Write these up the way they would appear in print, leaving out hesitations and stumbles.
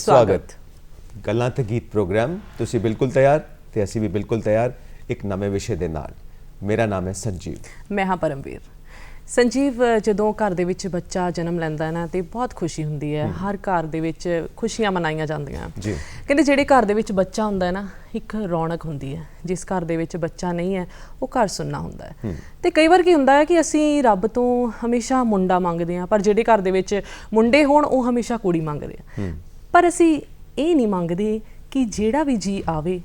स्वागत ਗੱਲਾਂ ਤੇ ਗੀਤ ਪ੍ਰੋਗਰਾਮ ਤੁਸੀਂ ਬਿਲਕੁਲ ਤਿਆਰ ਤੇ ਅਸੀਂ ਵੀ ਬਿਲਕੁਲ ਤਿਆਰ ਇੱਕ ਨਵੇਂ ਵਿਸ਼ੇ ਦੇ ਨਾਲ। ਮੇਰਾ ਨਾਮ ਹੈ ਸੰਜੀਵ। ਮੈਂ ਹਾਂ ਪਰਮਵੀਰ। ਸੰਜੀਵ, ਜਦੋਂ ਘਰ ਦੇ ਵਿੱਚ ਬੱਚਾ ਜਨਮ ਲੈਂਦਾ ਹੈ ਨਾ ਤੇ ਬਹੁਤ ਖੁਸ਼ੀ ਹੁੰਦੀ ਹੈ। ਹਰ ਘਰ ਦੇ ਵਿੱਚ ਖੁਸ਼ੀਆਂ ਮਨਾਈਆਂ ਜਾਂਦੀਆਂ ਜੀ। ਕਹਿੰਦੇ ਜਿਹੜੇ ਘਰ ਦੇ ਵਿੱਚ ਬੱਚਾ ਹੁੰਦਾ ਹੈ ਨਾ, ਇੱਕ ਰੌਣਕ ਹੁੰਦੀ ਹੈ। ਜਿਸ ਘਰ ਦੇ ਵਿੱਚ ਬੱਚਾ ਨਹੀਂ ਹੈ ਉਹ ਘਰ ਸੁੰਨਾ ਹੁੰਦਾ ਹੈ। ਤੇ ਕਈ ਵਾਰ ਕੀ ਹੁੰਦਾ ਹੈ ਕਿ ਅਸੀਂ ਰੱਬ ਤੋਂ ਹਮੇਸ਼ਾ ਮੁੰਡਾ ਮੰਗਦੇ ਹਾਂ, ਪਰ ਜਿਹੜੇ ਘਰ ਦੇ ਵਿੱਚ ਮੁੰਡੇ ਹੋਣ ਉਹ ਹਮੇਸ਼ਾ ਕੁੜੀ ਮੰਗਦੇ ਆ। ਪਰ ਅਸੀਂ ਇਹ ਨਹੀਂ ਮੰਗਦੇ ਕਿ ਜਿਹੜਾ ਵੀ ਜੀ ਆਵੇ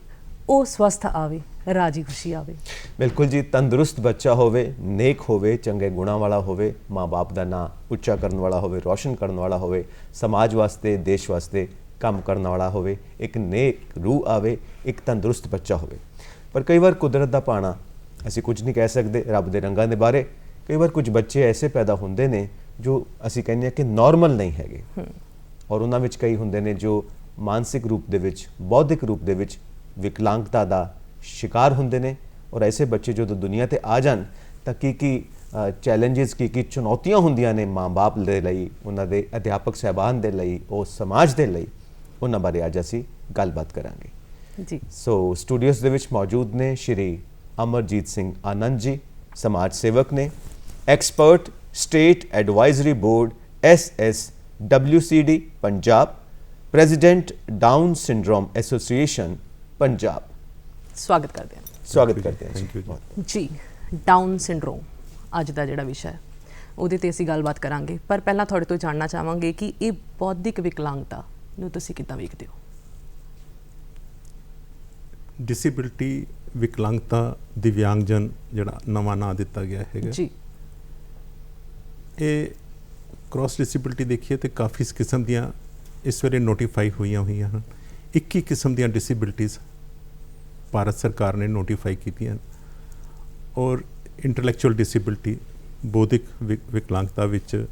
ਉਹ ਸਵਸਥ ਆਵੇ, ਰਾਜੀ ਖੁਸ਼ੀ ਆਵੇ। ਬਿਲਕੁਲ ਜੀ, ਤੰਦਰੁਸਤ ਬੱਚਾ ਹੋਵੇ, ਨੇਕ ਹੋਵੇ, ਚੰਗੇ ਗੁਣਾਂ ਵਾਲਾ ਹੋਵੇ, ਮਾਂ-ਬਾਪ ਦਾ ਨਾਂ ਉੱਚਾ ਕਰਨ ਵਾਲਾ ਹੋਵੇ, ਰੋਸ਼ਨ ਕਰਨ ਵਾਲਾ ਹੋਵੇ, ਸਮਾਜ ਵਾਸਤੇ, ਦੇਸ਼ ਵਾਸਤੇ ਕੰਮ ਕਰਨ ਵਾਲਾ ਹੋਵੇ, ਇੱਕ ਨੇਕ ਰੂਹ ਆਵੇ, ਇੱਕ ਤੰਦਰੁਸਤ ਬੱਚਾ ਹੋਵੇ। ਪਰ ਕਈ ਵਾਰ ਕੁਦਰਤ ਦਾ ਪਾਣਾ, ਅਸੀਂ ਕੁਝ ਨਹੀਂ ਕਹਿ ਸਕਦੇ ਰੱਬ ਦੇ ਰੰਗਾਂ ਦੇ ਬਾਰੇ। ਕਈ ਵਾਰ ਕੁਝ ਬੱਚੇ ਐਸੇ ਪੈਦਾ ਹੁੰਦੇ ਨੇ ਜੋ ਅਸੀਂ ਕਹਿੰਦੇ ਹਾਂ ਕਿ ਨਾਰਮਲ ਨਹੀਂ ਹੈਗੇ, ਔਰ ਉਹਨਾਂ ਵਿੱਚ ਕਈ ਹੁੰਦੇ ਨੇ ਜੋ ਮਾਨਸਿਕ ਰੂਪ ਦੇ ਵਿੱਚ, ਬੌਧਿਕ ਰੂਪ ਦੇ ਵਿੱਚ ਵਿਕਲਾਂਗਤਾ ਦਾ ਸ਼ਿਕਾਰ ਹੁੰਦੇ ਨੇ। ਔਰ ਐਸੇ ਬੱਚੇ ਜਦੋਂ ਦੁਨੀਆ 'ਤੇ ਆ ਜਾਣ ਤਾਂ ਕੀ ਚੈਲੰਜਿਸ, ਕੀ ਚੁਣੌਤੀਆਂ ਹੁੰਦੀਆਂ ਨੇ ਮਾਂ-ਬਾਪ ਦੇ ਲਈ, ਉਹਨਾਂ ਦੇ ਅਧਿਆਪਕ ਸਾਹਿਬਾਨ ਦੇ ਲਈ, ਉਹ ਸਮਾਜ ਦੇ ਲਈ, ਉਹਨਾਂ ਬਾਰੇ ਅੱਜ ਅਸੀਂ ਗੱਲਬਾਤ ਕਰਾਂਗੇ ਜੀ। ਸੋ ਸਟੂਡੀਓਜ਼ ਦੇ ਵਿੱਚ ਮੌਜੂਦ ਨੇ ਸ਼੍ਰੀ ਅਮਰਜੀਤ ਸਿੰਘ ਆਨੰਦ ਜੀ, ਸਮਾਜ ਸੇਵਕ ਨੇ, expert, state advisory board SSWCD Punjab, president down syndrome association Punjab. ਸਵਾਗਤ ਕਰਦੇ ਹਾਂ। ਸਵਾਗਤ ਕਰਦੇ ਹਾਂ ਜੀ। ਡਾਊਨ ਸਿੰਡਰੋਮ ਅੱਜ ਦਾ ਜਿਹੜਾ ਵਿਸ਼ਾ ਹੈ ਉਹਦੇ ਤੇ ਅਸੀਂ ਗੱਲਬਾਤ ਕਰਾਂਗੇ, ਪਰ ਪਹਿਲਾਂ ਤੁਹਾਡੇ ਤੋਂ ਜਾਣਨਾ ਚਾਹਾਂਗੇ ਕਿ ਇਹ ਬੌਧਿਕ ਵਿਕਲਾਂਗਤਾ ਨੂੰ ਤੁਸੀਂ ਕਿੱਦਾਂ ਵੇਖਦੇ ਹੋ? ਡਿਸੇਬਿਲਟੀ, ਵਿਕਲਾਂਗਤਾ, ਦਿਵਿਆਂਗਜਨ ਜਿਹੜਾ ਨਵਾਂ ਨਾਂ ਦਿੱਤਾ ਗਿਆ ਹੈਗਾ ਜੀ, ਇਹ ਕ੍ਰੋਸ ਡਿਸੇਬਿਲਟੀ ਦੇਖੀਏ ਤੇ ਕਾਫੀ ਕਿਸਮ ਦੀਆਂ ਇਸ ਵੇਲੇ ਨੋਟੀਫਾਈ ਹੋਈਆਂ ਹਨ। 21 ਕਿਸਮ ਦੀਆਂ ਡਿਸੇਬਿਲਟੀਜ਼ ਭਾਰਤ ਸਰਕਾਰ ਨੇ ਨੋਟੀਫਾਈ ਕੀਤੀਆਂ। ਔਰ ਇੰਟੈਲੈਕਚੁਅਲ ਡਿਸੇਬਿਲਟੀ, ਬੌਧਿਕ ਵਿਕਲਾਂਗਤਾ ਵਿੱਚ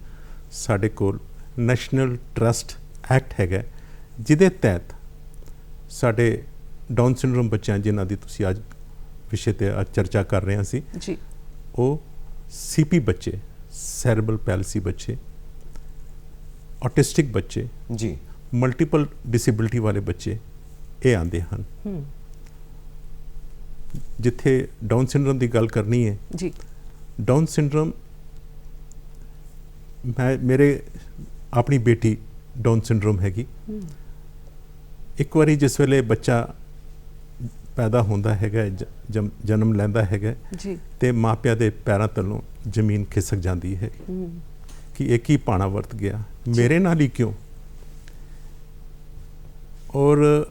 ਸਾਡੇ ਕੋਲ ਨੈਸ਼ਨਲ ਟਰਸਟ ਐਕਟ ਹੈਗਾ, ਜਿਹਦੇ ਤਹਿਤ ਸਾਡੇ ਡਾਊਨ ਸਿੰਡਰੋਮ ਬੱਚਿਆਂ ਜਿਨ੍ਹਾਂ ਦੀ ਤੁਸੀਂ ਅੱਜ ਵਿਸ਼ੇ 'ਤੇ ਅੱਜ ਚਰਚਾ ਕਰ ਰਹੇ ਸੀ ਜੀ, ਉਹ CP ਬੱਚੇ, ਸੈਰੇਬਰਲ ਪੈਲਸੀ ਬੱਚੇ, ਆਟਿਸਟਿਕ ਬੱਚੇ ਜੀ, ਮਲਟੀਪਲ ਡਿਸੇਬਿਲਟੀ ਵਾਲੇ ਬੱਚੇ ਇਹ ਆਉਂਦੇ ਹਨ। ਜਿੱਥੇ ਡਾਊਨ ਸਿੰਡਰੋਮ ਦੀ ਗੱਲ ਕਰਨੀ ਹੈ ਜੀ, ਡਾਊਨ ਸਿੰਡਰੋਮ, ਮੇਰੇ ਆਪਣੀ ਬੇਟੀ ਡਾਊਨ ਸਿੰਡਰੋਮ ਹੈਗੀ। ਇੱਕ ਵਾਰੀ ਜਿਸ ਵੇਲੇ ਬੱਚਾ ਪੈਦਾ ਹੁੰਦਾ ਹੈਗਾ, ਜਨਮ ਲੈਂਦਾ ਹੈਗਾ ਜੀ, ਤੇ ਮਾਪਿਆਂ ਦੇ ਪੈਰਾਂ ਤਲੋਂ ਜ਼ਮੀਨ ਖਿਸਕ ਜਾਂਦੀ ਹੈ ਕਿ ਇਹ ਕੀ ਪਾਣਾ ਵਰਤ ਗਿਆ, ਮੇਰੇ ਨਾਲ ਹੀ ਕਿਉਂ। ਔਰ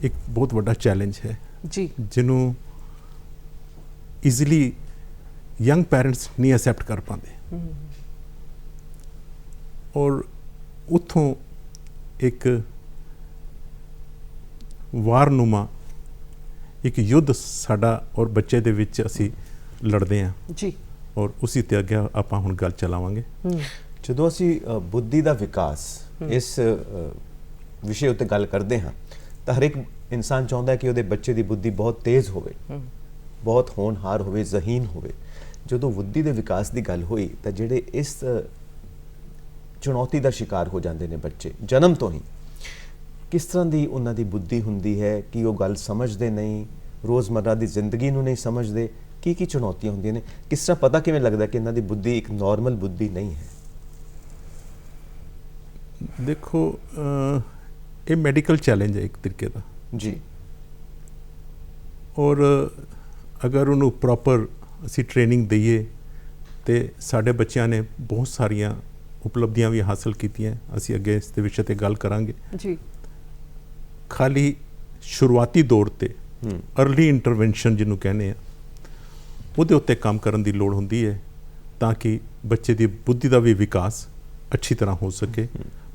ਇੱਕ ਬਹੁਤ ਵੱਡਾ ਚੈਲੰਜ ਹੈ ਜੀ, ਜਿਹਨੂੰ ਈਜ਼ੀਲੀ ਯੰਗ ਪੈਰੈਂਟਸ ਨਹੀਂ ਐਕਸੈਪਟ ਕਰ ਪਾਉਂਦੇ। ਔਰ ਉੱਥੋਂ ਇੱਕ ਵਾਰਨੁਮਾ ਇੱਕ ਯੁੱਧ ਸਾਡਾ ਔਰ ਬੱਚੇ ਦੇ ਵਿੱਚ ਅਸੀਂ ਲੜਦੇ ਹਾਂ ਜੀ। ਔਰ ਉਸੇ ਤੇ ਅੱਗੇ ਆਪਾਂ ਹੁਣ ਗੱਲ ਚਲਾਵਾਂਗੇ। ਜਦੋਂ ਅਸੀਂ ਬੁੱਧੀ ਦਾ ਵਿਕਾਸ ਇਸ ਵਿਸ਼ੇ ਉੱਤੇ ਗੱਲ ਕਰਦੇ ਹਾਂ ਤਾਂ ਹਰ ਇੱਕ ਇਨਸਾਨ ਚਾਹੁੰਦਾ ਹੈ ਕਿ ਉਹਦੇ ਬੱਚੇ ਦੀ ਬੁੱਧੀ ਬਹੁਤ ਤੇਜ਼ ਹੋਵੇ, ਬਹੁਤ ਹੋਣਹਾਰ ਹੋਵੇ, ਜ਼ਹੀਨ ਹੋਵੇ। ਜਦੋਂ ਬੁੱਧੀ ਦੇ ਵਿਕਾਸ ਦੀ ਗੱਲ ਹੋਈ ਤਾਂ ਜਿਹੜੇ ਇਸ ਚੁਣੌਤੀ ਦਾ ਸ਼ਿਕਾਰ ਹੋ ਜਾਂਦੇ ਨੇ ਬੱਚੇ ਜਨਮ ਤੋਂ ਹੀ, ਕਿਸ ਤਰ੍ਹਾਂ ਦੀ ਉਹਨਾਂ ਦੀ ਬੁੱਧੀ ਹੁੰਦੀ ਹੈ ਕਿ ਉਹ ਗੱਲ ਸਮਝਦੇ ਨਹੀਂ, ਰੋਜ਼ਮर्रा ਦੀ ਜ਼ਿੰਦਗੀ ਨੂੰ ਨਹੀਂ ਸਮਝਦੇ, ਕੀ ਚੁਣੌਤੀਆਂ ਹੁੰਦੀਆਂ ਨੇ, ਕਿਸ ਤਰ੍ਹਾਂ ਪਤਾ ਕਿਵੇਂ ਲੱਗਦਾ ਕਿ ਇਹਨਾਂ ਦੀ ਬੁੱਧੀ ਇੱਕ ਨਾਰਮਲ ਬੁੱਧੀ ਨਹੀਂ ਹੈ? ਦੇਖੋ, ਇਹ ਮੈਡੀਕਲ ਚੈਲੰਜ ਹੈ ਇੱਕ ਤਰੀਕੇ ਦਾ ਜੀ। ਔਰ ਅਗਰ ਉਹਨੂੰ ਪ੍ਰੋਪਰ ਅਸੀਂ ਟ੍ਰੇਨਿੰਗ ਦਈਏ ਤੇ ਸਾਡੇ ਬੱਚਿਆਂ ਨੇ ਬਹੁਤ ਸਾਰੀਆਂ ਉਪਲਬਧੀਆਂ ਵੀ ਹਾਸਲ ਕੀਤੀਆਂ। ਅਸੀਂ ਅੱਗੇ ਇਸ ਦੇ ਵਿਸ਼ੇ 'ਤੇ ਗੱਲ ਕਰਾਂਗੇ ਜੀ। ਖਾਲੀ ਸ਼ੁਰੂਆਤੀ ਦੌਰ 'ਤੇ ਅਰਲੀ ਇੰਟਰਵੈਂਸ਼ਨ ਜਿਹਨੂੰ ਕਹਿੰਦੇ ਆ, ਉਹਦੇ ਉੱਤੇ ਕੰਮ ਕਰਨ ਦੀ ਲੋੜ ਹੁੰਦੀ ਹੈ ਤਾਂ ਕਿ ਬੱਚੇ ਦੀ ਬੁੱਧੀ ਦਾ ਵੀ ਵਿਕਾਸ ਅੱਛੀ ਤਰ੍ਹਾਂ ਹੋ ਸਕੇ,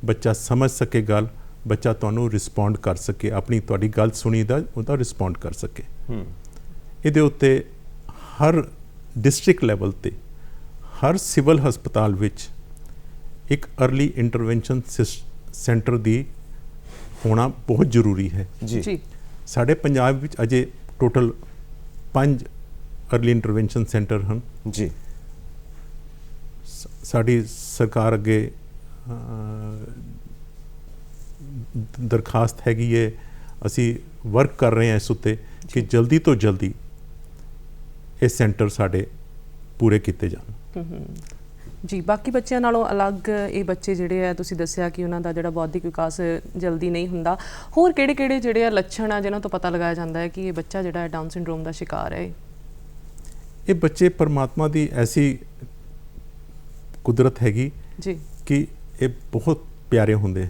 ਬੱਚਾ ਸਮਝ ਸਕੇ ਗੱਲ, ਬੱਚਾ ਤੁਹਾਨੂੰ ਰਿਸਪੌਂਡ ਕਰ ਸਕੇ, ਆਪਣੀ ਤੁਹਾਡੀ ਗੱਲ ਸੁਣੀ ਦਾ ਉਹਦਾ ਰਿਸਪੌਂਡ ਕਰ ਸਕੇ। ਇਹਦੇ ਉੱਤੇ ਹਰ ਡਿਸਟ੍ਰਿਕਟ ਲੈਵਲ 'ਤੇ ਹਰ ਸਿਵਲ ਹਸਪਤਾਲ ਵਿੱਚ ਇੱਕ ਅਰਲੀ ਇੰਟਰਵੈਂਸ਼ਨ ਸੈਂਟਰ ਦੀ ਹੋਣਾ ਬਹੁਤ ਜ਼ਰੂਰੀ ਹੈ ਜੀ। ਸਾਡੇ ਪੰਜਾਬ ਵਿੱਚ ਅਜੇ ਟੋਟਲ 5 ਅਰਲੀ ਇੰਟਰਵੈਂਸ਼ਨ ਸੈਂਟਰ ਹਨ ਜੀ। ਸਾਡੀ ਸਰਕਾਰ ਅੱਗੇ ਦਰਖਾਸਤ ਹੈਗੀ ਹੈ, ਅਸੀਂ ਵਰਕ ਕਰ ਰਹੇ ਹਾਂ ਇਸ ਉੱਤੇ ਕਿ ਜਲਦੀ ਤੋਂ ਜਲਦੀ ਇਹ ਸੈਂਟਰ ਸਾਡੇ ਪੂਰੇ ਕੀਤੇ ਜਾਣ। ਜੀ, ਬਾਕੀ ਬੱਚਿਆਂ ਨਾਲੋਂ ਅਲੱਗ ਇਹ ਬੱਚੇ ਜਿਹੜੇ ਆ, ਤੁਸੀਂ ਦੱਸਿਆ ਕਿ ਉਹਨਾਂ ਦਾ ਜਿਹੜਾ ਬੌਧਿਕ ਵਿਕਾਸ ਜਲਦੀ ਨਹੀਂ ਹੁੰਦਾ, ਹੋਰ ਕਿਹੜੇ ਜਿਹੜੇ ਆ ਲੱਛਣ ਆ ਜਿਨ੍ਹਾਂ ਤੋਂ ਪਤਾ ਲਗਾਇਆ ਜਾਂਦਾ ਹੈ ਕਿ ਇਹ ਬੱਚਾ ਜਿਹੜਾ ਹੈ ਡਾਊਨ ਸਿੰਡਰੋਮ ਦਾ ਸ਼ਿਕਾਰ ਹੈ? ਇਹ ਬੱਚੇ ਪਰਮਾਤਮਾ ਦੀ ਐਸੀ ਕੁਦਰਤ ਹੈਗੀ ਜੀ ਕਿ ਇਹ ਬਹੁਤ ਪਿਆਰੇ ਹੁੰਦੇ।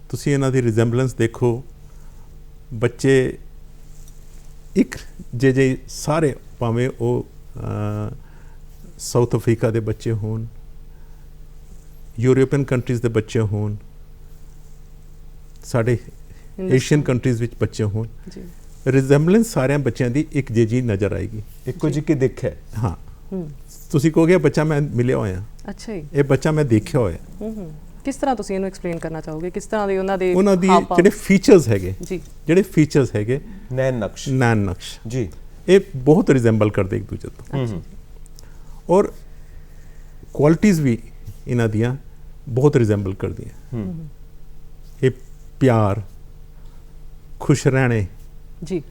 ਤੁਸੀਂ ਇਹਨਾਂ ਦੀ ਰਿਜ਼ੈਂਬਲੈਂਸ ਦੇਖੋ, ਬੱਚੇ ਇੱਕ ਜੇ ਸਾਰੇ, ਭਾਵੇਂ ਉਹ ਸਾਊਥ ਅਫਰੀਕਾ ਦੇ ਬੱਚੇ ਹੋਣ, ਯੂਰੋਪੀਅਨ ਕੰਟਰੀਜ਼ ਦੇ ਬੱਚੇ ਹੋਣ, ਸਾਡੇ ਏਸ਼ੀਅਨ ਕੰਟਰੀਜ਼ ਵਿੱਚ ਬੱਚੇ ਹੋਣ, ਜੀ ਰਿਜ਼ੈਂਬਲੈਂਸ ਸਾਰਿਆਂ ਬੱਚਿਆਂ ਦੀ ਇੱਕ ਜਿਹੀ ਨਜ਼ਰ ਆਏਗੀ, ਇੱਕੋ ਜਿਹੀ ਦਿੱਖ ਹੈ। ਹਾਂ, ਤੁਸੀਂ ਕਹੋਗੇ ਬੱਚਾ ਮੈਂ ਮਿਲਿਆ ਹੋਇਆ, ਅੱਛਾ ਜੀ, ਇਹ ਬੱਚਾ ਮੈਂ ਦੇਖਿਆ ਹੋਇਆ। ਕਿਸ ਤਰ੍ਹਾਂ ਤੁਸੀਂ ਇਹਨੂੰ ਐਕਸਪਲੇਨ ਕਰਨਾ ਚਾਹੋਗੇ? ਕਿਸ ਤਰ੍ਹਾਂ ਦੇ ਉਹਨਾਂ ਦੇ ਜਿਹੜੇ ਫੀਚਰਸ ਹੈਗੇ, ਜੀ ਜਿਹੜੇ ਫੀਚਰਸ ਹੈਗੇ, ਨੈਣ ਨਕਸ਼ ਜੀ, ਇਹ ਬਹੁਤ ਰਿਜ਼ੈਂਬਲ ਕਰਦੇ ਇੱਕ ਦੂਜੇ ਤੋਂ, ਔਰ ਕੁਆਲਿਟੀਜ਼ ਵੀ ਇਹਨਾਂ ਦੀਆਂ ਬਹੁਤ ਰਿਜ਼ੈਂਬਲ ਕਰਦੀਆਂ। ਇਹ ਪਿਆਰ, ਖੁਸ਼ ਰਹਿਣੇ, ਜੀ,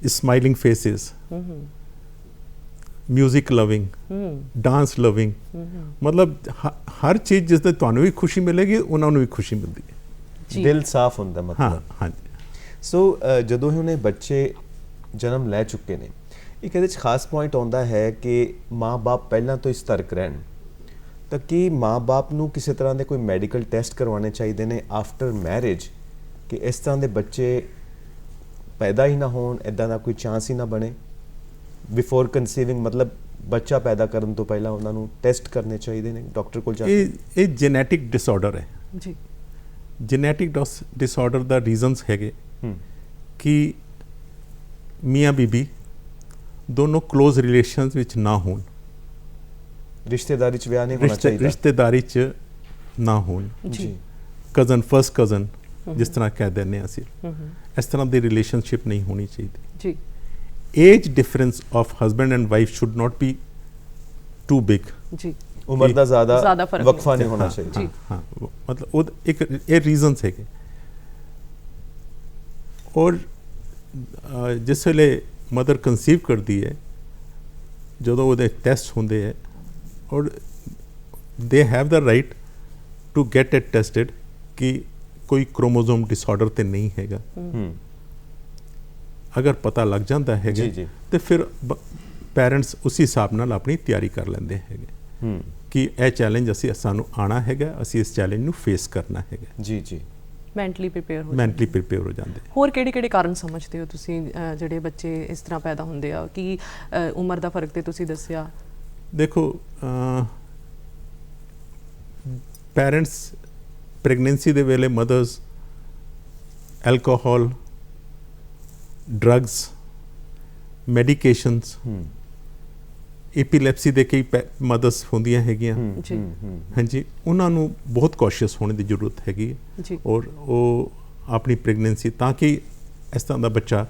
smiling faces, music loving, dance loving, ਮਤਲਬ ਹਰ ਚੀਜ਼ ਜਿਸ ਤੇ ਤੁਹਾਨੂੰ ਵੀ ਖੁਸ਼ੀ ਮਿਲੇਗੀ ਉਹਨਾਂ ਨੂੰ ਵੀ ਖੁਸ਼ੀ ਮਿਲਦੀ ਹੈ। ਦਿਲ ਸਾਫ਼ ਹੁੰਦਾ ਮਤਲਬ। ਹਾਂ, ਹਾਂਜੀ। ਸੋ ਜਦੋਂ ਹੀ ਬੱਚੇ ਜਨਮ ਲੈ ਚੁੱਕੇ ਨੇ, ਇੱਕ ਇਹਦੇ 'ਚ ਖਾਸ ਪੁਆਇੰਟ ਆਉਂਦਾ ਹੈ ਕਿ ਮਾਂ-ਬਾਪ ਪਹਿਲਾਂ ਤੋਂ ਹੀ ਸਤਰਕ ਰਹਿਣ, ਤਾਂ ਕੀ ਮਾਂ-ਬਾਪ ਨੂੰ ਕਿਸੇ ਤਰ੍ਹਾਂ ਦੇ ਕੋਈ ਮੈਡੀਕਲ ਟੈਸਟ ਕਰਵਾਉਣੇ ਚਾਹੀਦੇ ਨੇ ਆਫਟਰ ਮੈਰਿਜ ਕਿ ਇਸ ਤਰ੍ਹਾਂ ਦੇ ਬੱਚੇ ਪੈਦਾ ਹੀ ਨਾ ਹੋਣ, ਇੱਦਾਂ ਦਾ ਕੋਈ ਚਾਂਸ ਹੀ ਨਾ ਬਣੇ? ਬਿਫੋਰ ਕਨਸੀਵਿੰਗ, ਮਤਲਬ ਬੱਚਾ ਪੈਦਾ ਕਰਨ ਤੋਂ ਪਹਿਲਾਂ ਉਹਨਾਂ ਨੂੰ ਟੈਸਟ ਕਰਨੇ ਚਾਹੀਦੇ ਨੇ ਡਾਕਟਰ ਕੋਲ ਜਾ ਕੇ? ਇਹ ਜੈਨੇਟਿਕ ਡਿਸਆਰਡਰ ਹੈ ਜੀ। ਜੈਨੇਟਿਕ ਡਿਸਆਰਡਰ ਦਾ ਰੀਜ਼ਨਸ ਹੈਗੇ ਕਿ ਮੀਆਂ ਬੀਬੀ ਦੋਨੋਂ ਕਲੋਜ਼ ਰਿਲੇਸ਼ਨਸ ਵਿੱਚ ਨਾ ਹੋਣ, ਰਿਸ਼ਤੇਦਾਰੀ 'ਚ ਵਿਆਹ ਨਹੀਂ ਹੋਣਾ ਚਾਹੀਦਾ, ਰਿਸ਼ਤੇਦਾਰੀ 'ਚ ਨਾ ਹੋਣ, ਜੀ, ਕਜ਼ਨ, ਫਸਟ ਕਜ਼ਨ ਜਿਸ ਤਰ੍ਹਾਂ ਕਹਿ ਦਿੰਦੇ ਹਾਂ ਅਸੀਂ, ਇਸ ਤਰ੍ਹਾਂ ਦੀ ਰਿਲੇਸ਼ਨਸ਼ਿਪ ਨਹੀਂ ਹੋਣੀ ਚਾਹੀਦੀ। ਜੀ, age difference of husband and wife should not be too big. ਜੀ, ਉਮਰ ਦਾ ਜ਼ਿਆਦਾ ਫਰਕ ਵਕਫਾ ਨਹੀਂ ਹੋਣਾ ਚਾਹੀਦਾ। ਜੀ, ਹਾਂ, ਮਤਲਬ ਉਹ ਇੱਕ ਇਹ ਰੀਜ਼ਨਸ ਹੈਗੇ। ਔਰ ਜਿਸ ਵੇਲੇ ਮਦਰ ਕਨਸੀਵ ਕਰਦੀ ਹੈ, ਜਦੋਂ ਉਹਦੇ ਟੈਸਟ ਹੁੰਦੇ ਹੈ, ਔਰ they have the right to get it tested ਕਿ ਕੋਈ ਕ੍ਰੋਮੋਜ਼ੋਮ ਡਿਸਆਰਡਰ ਤੇ ਨਹੀਂ ਹੈਗਾ। ਅਗਰ ਪਤਾ ਲੱਗ ਜਾਂਦਾ ਹੈਗਾ ਤੇ ਫਿਰ ਪੈਰੈਂਟਸ ਉਸੇ ਹਿਸਾਬ ਨਾਲ ਆਪਣੀ ਤਿਆਰੀ ਕਰ ਲੈਂਦੇ ਹੈਗੇ ਕਿ ਇਹ ਚੈਲੰਜ ਸਾਨੂੰ ਆਉਣਾ ਹੈਗਾ, ਅਸੀਂ ਇਸ ਚੈਲੰਜ ਨੂੰ ਫੇਸ ਕਰਨਾ ਹੈਗਾ। ਜੀ, ਮੈਂਟਲੀ ਪ੍ਰੀਪੇਅਰ ਹੋ ਜਾਂਦੇ। ਹੋਰ ਕਿਹੜੇ ਕਾਰਨ ਸਮਝਦੇ ਹੋ ਤੁਸੀਂ ਜਿਹੜੇ ਬੱਚੇ ਇਸ ਤਰ੍ਹਾਂ ਪੈਦਾ ਹੁੰਦੇ ਆ? ਕਿ ਉਮਰ ਦਾ ਫਰਕ ਤੇ ਤੁਸੀਂ ਦੱਸਿਆ। ਦੇਖੋ, ਪੈਰੈਂਟਸ ਪ੍ਰੈਗਨੈਂਸੀ ਦੇ ਵੇਲੇ ਮਦਰਸ ਐਲਕੋਹਲ, ਡਰੱਗਸ, ਮੈਡੀਕੇਸ਼ਨਸ, ਐਪੀਲੈਪਸੀ ਦੇ ਕਈ ਮਦਰਸ ਹੁੰਦੀਆਂ ਹੈਗੀਆਂ, ਹਾਂਜੀ, ਉਹਨਾਂ ਨੂੰ ਬਹੁਤ ਕੌਸ਼ੀਅਸ ਹੋਣ ਦੀ ਜ਼ਰੂਰਤ ਹੈਗੀ ਹੈ। ਔਰ ਉਹ ਆਪਣੀ ਪ੍ਰੈਗਨੈਂਸੀ, ਤਾਂ ਕਿ ਇਸ ਤਰ੍ਹਾਂ ਦਾ ਬੱਚਾ,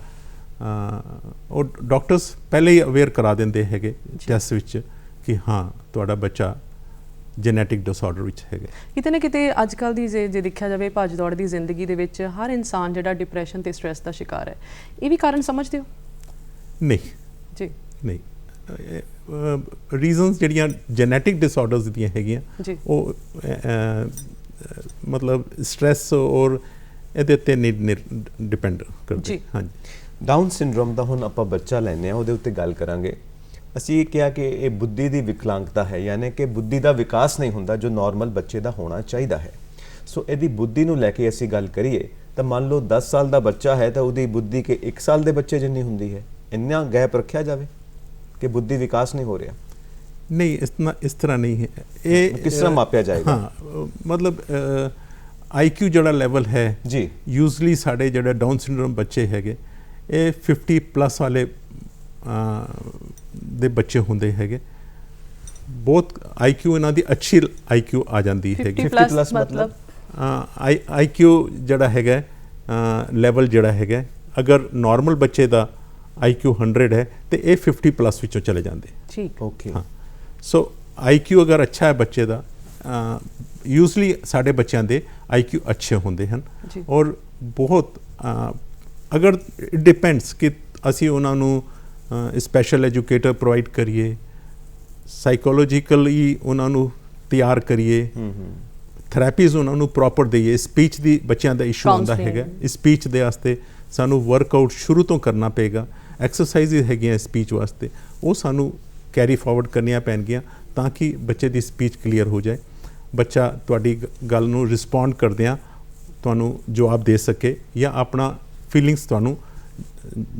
ਉਹ ਡਾਕਟਰਸ ਪਹਿਲੇ ਹੀ ਅਵੇਅਰ ਕਰਾ ਦਿੰਦੇ ਹੈਗੇ ਟੈਸਟ ਵਿੱਚ ਕਿ ਹਾਂ ਤੁਹਾਡਾ ਬੱਚਾ ਜੈਨੇਟਿਕ ਡਿਸਆਰਡਰ ਵਿੱਚ ਹੈਗਾ। ਕਿਤੇ ਨਾ ਕਿਤੇ ਅੱਜ ਕੱਲ੍ਹ ਦੀ ਜੇ ਦੇਖਿਆ ਜਾਵੇ ਭੱਜ ਦੌੜ ਦੀ ਜ਼ਿੰਦਗੀ ਦੇ ਵਿੱਚ ਹਰ ਇਨਸਾਨ ਜਿਹੜਾ ਡਿਪਰੈਸ਼ਨ ਤੇ ਸਟ੍ਰੈਸ ਦਾ ਸ਼ਿਕਾਰ ਹੈ, ਇਹ ਵੀ ਕਾਰਨ ਸਮਝਦੇ ਹੋ? ਨਹੀਂ ਜੀ, ਨਹੀਂ। ਰੀਜ਼ਨਸ ਜਿਹੜੀਆਂ ਜੈਨੇਟਿਕ ਡਿਸਆਰਡਰਸ ਦੀਆਂ ਹੈਗੀਆਂ, ਉਹ ਮਤਲਬ ਸਟ੍ਰੈਸ ਔਰ ਇਹਦੇ ਉੱਤੇ ਨਹੀਂ ਡਿਪੈਂਡ ਕਰਦੇ। ਹਾਂਜੀ, ਡਾਊਨ ਸਿੰਡਰੋਮ ਦਾ ਹੁਣ ਆਪਾਂ ਬੱਚਾ ਲੈਂਦੇ ਹਾਂ, ਉਹਦੇ ਉੱਤੇ ਗੱਲ ਕਰਾਂਗੇ। ਅਸੀਂ ਇਹ ਕਿਹਾ ਕਿ ਇਹ ਬੁੱਧੀ ਦੀ ਵਿਕਲਾਂਗਤਾ ਹੈ, ਯਾਨੀ ਕਿ ਬੁੱਧੀ ਦਾ ਵਿਕਾਸ ਨਹੀਂ ਹੁੰਦਾ ਜੋ ਨਾਰਮਲ ਬੱਚੇ ਦਾ ਹੋਣਾ ਚਾਹੀਦਾ ਹੈ। ਸੋ ਇਹਦੀ ਬੁੱਧੀ ਨੂੰ ਲੈ ਕੇ ਅਸੀਂ ਗੱਲ ਕਰੀਏ ਤਾਂ ਮੰਨ ਲਓ 10 ਸਾਲ ਦਾ ਬੱਚਾ ਹੈ ਤਾਂ ਉਹਦੀ ਬੁੱਧੀ ਕਿ 1 ਸਾਲ ਦੇ ਬੱਚੇ ਜਿੰਨੀ ਹੁੰਦੀ ਹੈ, ਇੰਨਾ ਗੈਪ ਰੱਖਿਆ ਜਾਵੇ ਕਿ ਬੁੱਧੀ ਵਿਕਾਸ ਨਹੀਂ ਹੋ ਰਿਹਾ? ਨਹੀਂ, ਇਸ ਤਰ੍ਹਾਂ ਨਹੀਂ ਹੈ। ਇਹ ਕਿਸ ਤਰ੍ਹਾਂ ਮਾਪਿਆ ਜਾਏਗਾ? ਹਾਂ, ਮਤਲਬ IQ ਜਿਹੜਾ ਲੈਵਲ ਹੈ ਜੀ, ਯੂਜ਼ਲੀ ਸਾਡੇ ਜਿਹੜੇ ਡਾਊਨ ਸਿੰਡਰੋਮ ਬੱਚੇ ਹੈਗੇ, ਇਹ 50+ ਵਾਲੇ ਦੇ ਬੱਚੇ ਹੁੰਦੇ ਹੈਗੇ। ਬਹੁਤ IQ ਇਹਨਾਂ ਦੀ ਅੱਛੀ IQ ਆ ਜਾਂਦੀ ਹੈਗੀ। 50+ ਮਤਲਬ IQ ਜਿਹੜਾ ਹੈਗਾ ਲੈਵਲ ਜਿਹੜਾ ਹੈਗਾ, ਅਗਰ ਨਾਰਮਲ ਬੱਚੇ ਦਾ IQ 100 ਹੈ ਤੇ ਇਹ 50+ ਵਿੱਚੋਂ ਚਲੇ ਜਾਂਦੇ। ਠੀਕ, ਓਕੇ। ਹਾਂ, ਸੋ IQ ਅਗਰ ਅੱਛਾ ਹੈ ਬੱਚੇ ਦਾ, ਯੂਜ਼ਲੀ ਸਾਡੇ ਬੱਚਿਆਂ ਦੇ IQ ਅੱਛੇ ਹੁੰਦੇ ਹਨ ਜੀ। ਔਰ ਬਹੁਤ ਅਗਰ ਇਟ ਡਿਪੈਂਡਸ ਕਿ ਅਸੀਂ ਉਹਨਾਂ ਨੂੰ ਸਪੈਸ਼ਲ ਐਜੂਕੇਟਰ ਪ੍ਰੋਵਾਈਡ ਕਰੀਏ, ਸਾਈਕੋਲੋਜੀਕਲੀ ਉਹਨਾਂ ਨੂੰ ਤਿਆਰ ਕਰੀਏ, ਥੈਰੇਪੀਜ਼ ਉਹਨਾਂ ਨੂੰ ਪ੍ਰੋਪਰ ਦਈਏ। ਸਪੀਚ ਦੀ ਬੱਚਿਆਂ ਦਾ ਇਸ਼ੂ ਹੁੰਦਾ ਹੈਗਾ, ਸਪੀਚ ਦੇ ਵਾਸਤੇ ਸਾਨੂੰ ਵਰਕਆਊਟ ਸ਼ੁਰੂ ਤੋਂ ਕਰਨਾ ਪਏਗਾ, ਐਕਸਰਸਾਈਜ਼ ਹੈਗੀਆਂ ਸਪੀਚ ਵਾਸਤੇ, ਉਹ ਸਾਨੂੰ ਕੈਰੀ ਫਾਰਵਰਡ ਕਰਨੀਆਂ ਪੈਣਗੀਆਂ ਤਾਂ ਕਿ ਬੱਚੇ ਦੀ ਸਪੀਚ ਕਲੀਅਰ ਹੋ ਜਾਏ, ਬੱਚਾ ਤੁਹਾਡੀ ਗੱਲ ਨੂੰ ਰਿਸਪੌਂਡ ਕਰਦਿਆਂ ਤੁਹਾਨੂੰ ਜਵਾਬ ਦੇ ਸਕੇ ਜਾਂ ਆਪਣਾ ਫੀਲਿੰਗਸ ਤੁਹਾਨੂੰ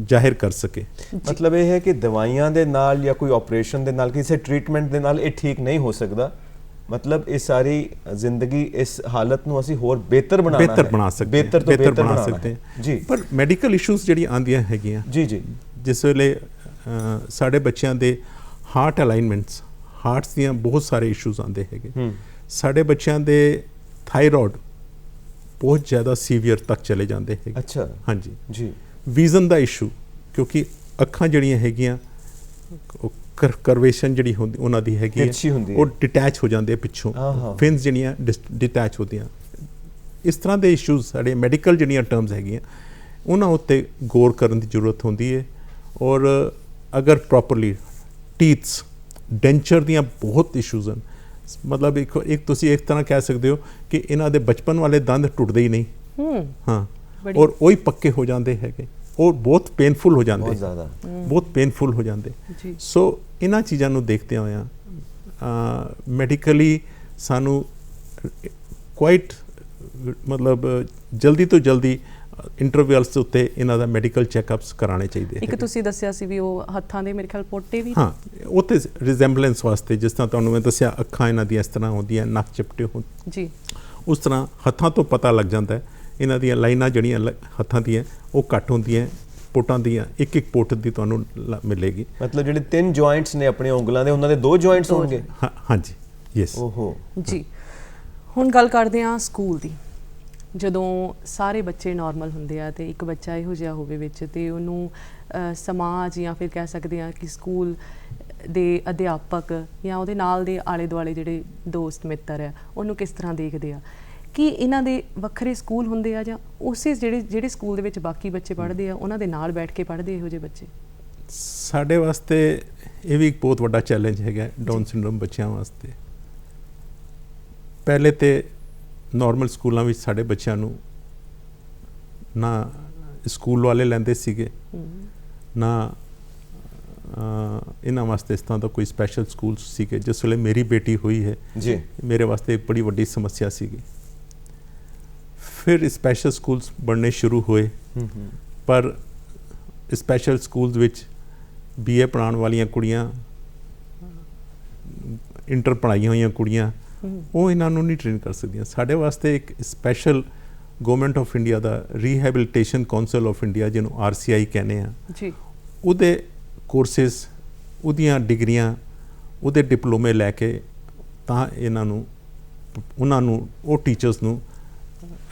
ਜ਼ਾਹਿਰ ਕਰ ਸਕੇ। ਮਤਲਬ ਇਹ ਹੈ ਕਿ ਦਵਾਈਆਂ ਦੇ ਨਾਲ ਜਾਂ ਕੋਈ ਆਪਰੇਸ਼ਨ ਦੇ ਨਾਲ, ਕਿਸੇ ਟ੍ਰੀਟਮੈਂਟ ਦੇ ਨਾਲ ਇਹ ਠੀਕ ਨਹੀਂ ਹੋ ਸਕਦਾ। ਮਤਲਬ ਇਹ ਸਾਰੀ ਜ਼ਿੰਦਗੀ ਇਸ ਹਾਲਤ ਨੂੰ ਅਸੀਂ ਹੋਰ ਬਿਹਤਰ ਬਣਾ ਸਕਦੇ, ਬਿਹਤਰ ਤੋਂ ਬਿਹਤਰ ਬਣਾ ਸਕਦੇ ਜੀ। ਪਰ ਮੈਡੀਕਲ ਇਸ਼ੂਜ਼ ਜਿਹੜੀ ਆਉਂਦੀਆਂ ਹੈਗੀਆਂ ਜੀ ਜੀ, ਜਿਸ ਵੇਲੇ ਸਾਡੇ ਬੱਚਿਆਂ ਦੇ ਹਾਰਟ ਅਲਾਈਨਮੈਂਟਸ, ਹਾਰਟਸ ਦੀਆਂ ਬਹੁਤ ਸਾਰੇ ਇਸ਼ੂਜ਼ ਆਉਂਦੇ ਹੈਗੇ। ਸਾਡੇ ਬੱਚਿਆਂ ਦੇ ਥਾਇਰਾਇਡ ਬਹੁਤ ਜ਼ਿਆਦਾ ਸੀਵੀਅਰ ਤੱਕ ਚਲੇ ਜਾਂਦੇ ਹੈਗੇ। ਅੱਛਾ, ਹਾਂਜੀ ਜੀ। ਵਿਜ਼ਨ ਦਾ ਇਸ਼ੂ, ਕਿਉਂਕਿ ਅੱਖਾਂ ਜਿਹੜੀਆਂ ਹੈਗੀਆਂ ਕਰਵੇਸ਼ਨ ਜਿਹੜੀ ਹੁੰਦੀ ਉਹਨਾਂ ਦੀ ਹੈਗੀ ਹੈ, ਉਹ ਡਿਟੈਚ ਹੋ ਜਾਂਦੇ ਪਿੱਛੋਂ, ਫਿਨਸ ਜਿਹੜੀਆਂ ਡਿਟੈਚ ਹੁੰਦੀਆਂ। ਇਸ ਤਰ੍ਹਾਂ ਦੇ ਇਸ਼ੂਜ਼ ਸਾਡੇ ਮੈਡੀਕਲ ਜਿਹੜੀਆਂ ਟਰਮਸ ਹੈਗੀਆਂ ਉਹਨਾਂ ਉੱਤੇ ਗੌਰ ਕਰਨ ਦੀ ਜ਼ਰੂਰਤ ਹੁੰਦੀ ਹੈ। ਔਰ ਅਗਰ ਪ੍ਰੋਪਰਲੀ ਟੀਥਸ, ਡੈਂਚਰ ਦੀਆਂ ਬਹੁਤ ਇਸ਼ੂਜ਼ ਹਨ। ਮਤਲਬ ਇੱਕ ਤੁਸੀਂ ਇੱਕ ਤਰ੍ਹਾਂ ਕਹਿ ਸਕਦੇ ਹੋ ਕਿ ਇਹਨਾਂ ਦੇ ਬਚਪਨ ਵਾਲੇ ਦੰਦ ਟੁੱਟਦੇ ਹੀ ਨਹੀਂ, ਹਾਂ, ਔਰ ਉਹੀ ਪੱਕੇ ਹੋ ਜਾਂਦੇ ਹੈਗੇ, ਉਹ ਬਹੁਤ ਪੇਨਫੁਲ ਹੋ ਜਾਂਦੇ, ਬਹੁਤ ਪੇਨਫੁਲ ਹੋ ਜਾਂਦੇ। ਸੋ ਇਹਨਾਂ ਚੀਜ਼ਾਂ ਨੂੰ ਦੇਖਦੇ ਹੋਇਆ ਮੈਡੀਕਲੀ ਸਾਨੂੰ ਕੁਆਇਟ ਮਤਲਬ ਜਲਦੀ ਤੋਂ ਜਲਦੀ ਇੰਟਰਵੈਲਸ ਦੇ ਉੱਤੇ ਇਹਨਾਂ ਦਾ ਮੈਡੀਕਲ ਚੈੱਕਅਪਸ ਕਰਾਉਣੇ ਚਾਹੀਦੇ। ਇੱਕ ਤੁਸੀਂ ਦੱਸਿਆ ਸੀ ਵੀ ਉਹ ਹੱਥਾਂ ਦੇ ਮੇਰੇ ਖਿਆਲ ਪੋਟੇ ਵੀ, ਹਾਂ, ਉਹ ਤੇ ਰਿਜ਼ੈਂਬਲੈਂਸ ਵਾਸਤੇ, ਜਿਸ ਤਰ੍ਹਾਂ ਤੁਹਾਨੂੰ ਮੈਂ ਦੱਸਿਆ ਅੱਖਾਂ ਇਹਨਾਂ ਦੀਆਂ ਇਸ ਤਰ੍ਹਾਂ ਹੁੰਦੀਆਂ, ਨੱਕ ਚਿਪਟੇ ਹੋ ਜੀ, ਉਸ ਤਰ੍ਹਾਂ ਹੱਥਾਂ ਤੋਂ ਪਤਾ ਲੱਗ ਜਾਂਦਾ ਹੈ। ਇਹਨਾਂ ਦੀਆਂ ਲਾਈਨਾਂ ਜਿਹੜੀਆਂ ਹੱਥਾਂ ਦੀਆਂ ਉਹ ਘੱਟ ਹੁੰਦੀਆਂ, ਪੋਟਾਂ ਦੀਆਂ ਇੱਕ ਪੋਟ ਦੀ ਤੁਹਾਨੂੰ ਮਿਲੇਗੀ। ਮਤਲਬ ਜਿਹੜੇ 3 ਜੁਆਇੰਟਸ ਨੇ ਆਪਣੇ ਉਂਗਲਾਂ ਦੇ, ਉਹਨਾਂ ਦੇ 2 ਜੁਆਇੰਟਸ ਹੋਣਗੇ। ਹਾਂਜੀ, ਯੈਸ। ਓਹੋ ਜੀ। ਹੁਣ ਗੱਲ ਕਰਦੇ ਹਾਂ ਸਕੂਲ ਦੀ। ਜਦੋਂ ਸਾਰੇ ਬੱਚੇ ਨਾਰਮਲ ਹੁੰਦੇ ਆ ਤੇ ਇੱਕ ਬੱਚਾ ਇਹੋ ਜਿਹਾ ਹੋਵੇ ਵਿੱਚ, ਤੇ ਉਹਨੂੰ ਸਮਾਜ ਜਾਂ ਫਿਰ ਕਹਿ ਸਕਦੇ ਹਾਂ ਕਿ ਸਕੂਲ ਦੇ ਅਧਿਆਪਕ ਜਾਂ ਉਹਦੇ ਨਾਲ ਦੇ ਆਲੇ ਦੁਆਲੇ ਜਿਹੜੇ ਦੋਸਤ ਮਿੱਤਰ ਆ ਉਹਨੂੰ ਕਿਸ ਤਰ੍ਹਾਂ ਦੇਖਦੇ ਆ? ਕਿ ਇਹਨਾਂ ਦੇ ਵੱਖਰੇ ਸਕੂਲ ਹੁੰਦੇ ਆ ਜਾਂ ਉਸੇ ਜਿਹੜੇ ਸਕੂਲ ਦੇ ਵਿੱਚ ਬਾਕੀ ਬੱਚੇ ਪੜ੍ਹਦੇ ਆ ਉਹਨਾਂ ਦੇ ਨਾਲ ਬੈਠ ਕੇ ਪੜ੍ਹਦੇ ਇਹੋ ਜਿਹੇ ਬੱਚੇ? ਸਾਡੇ ਵਾਸਤੇ ਇਹ ਵੀ ਇੱਕ ਬਹੁਤ ਵੱਡਾ ਚੈਲੰਜ ਹੈਗਾ ਡਾਊਨ ਸਿੰਡਰੋਮ ਬੱਚਿਆਂ ਵਾਸਤੇ। ਪਹਿਲੇ ਤੇ ਨਾਰਮਲ ਸਕੂਲਾਂ ਵਿੱਚ ਸਾਡੇ ਬੱਚਿਆਂ ਨੂੰ ਨਾ ਸਕੂਲ ਵਾਲੇ ਲੈਂਦੇ ਸੀਗੇ, ਨਾ ਇਹਨਾਂ ਵਾਸਤੇ ਇਸ ਤਰ੍ਹਾਂ ਦਾ ਕੋਈ ਸਪੈਸ਼ਲ ਸਕੂਲ ਸੀਗੇ। ਜਿਸ ਵੇਲੇ ਮੇਰੀ ਬੇਟੀ ਹੋਈ ਹੈ ਜੀ, ਮੇਰੇ ਵਾਸਤੇ ਇੱਕ ਬੜੀ ਵੱਡੀ ਸਮੱਸਿਆ ਸੀਗੀ। ਫਿਰ ਸਪੈਸ਼ਲ ਸਕੂਲਸ ਬਣਨੇ ਸ਼ੁਰੂ ਹੋਏ, ਪਰ ਸਪੈਸ਼ਲ ਸਕੂਲਸ ਵਿੱਚ BA ਪੜ੍ਹਾਉਣ ਵਾਲੀਆਂ ਕੁੜੀਆਂ, ਇੰਟਰ ਪੜ੍ਹਾਈਆਂ ਹੋਈਆਂ ਕੁੜੀਆਂ, ਉਹ ਇਹਨਾਂ ਨੂੰ ਨਹੀਂ ਟ੍ਰੇਨ ਕਰ ਸਕਦੀਆਂ। ਸਾਡੇ ਵਾਸਤੇ ਇੱਕ special government of India the rehabilitation council of India, ਜਿਹਨੂੰ RCI ਕਹਿੰਦੇ ਆ ਜੀ, ਉਹਦੇ ਕੋਰਸਿਸ, ਉਹਦੀਆਂ ਡਿਗਰੀਆਂ, ਉਹਦੇ ਡਿਪਲੋਮੇ ਲੈ ਕੇ ਤਾਂ ਉਹਨਾਂ ਨੂੰ ਉਹ ਟੀਚਰਸ ਨੂੰ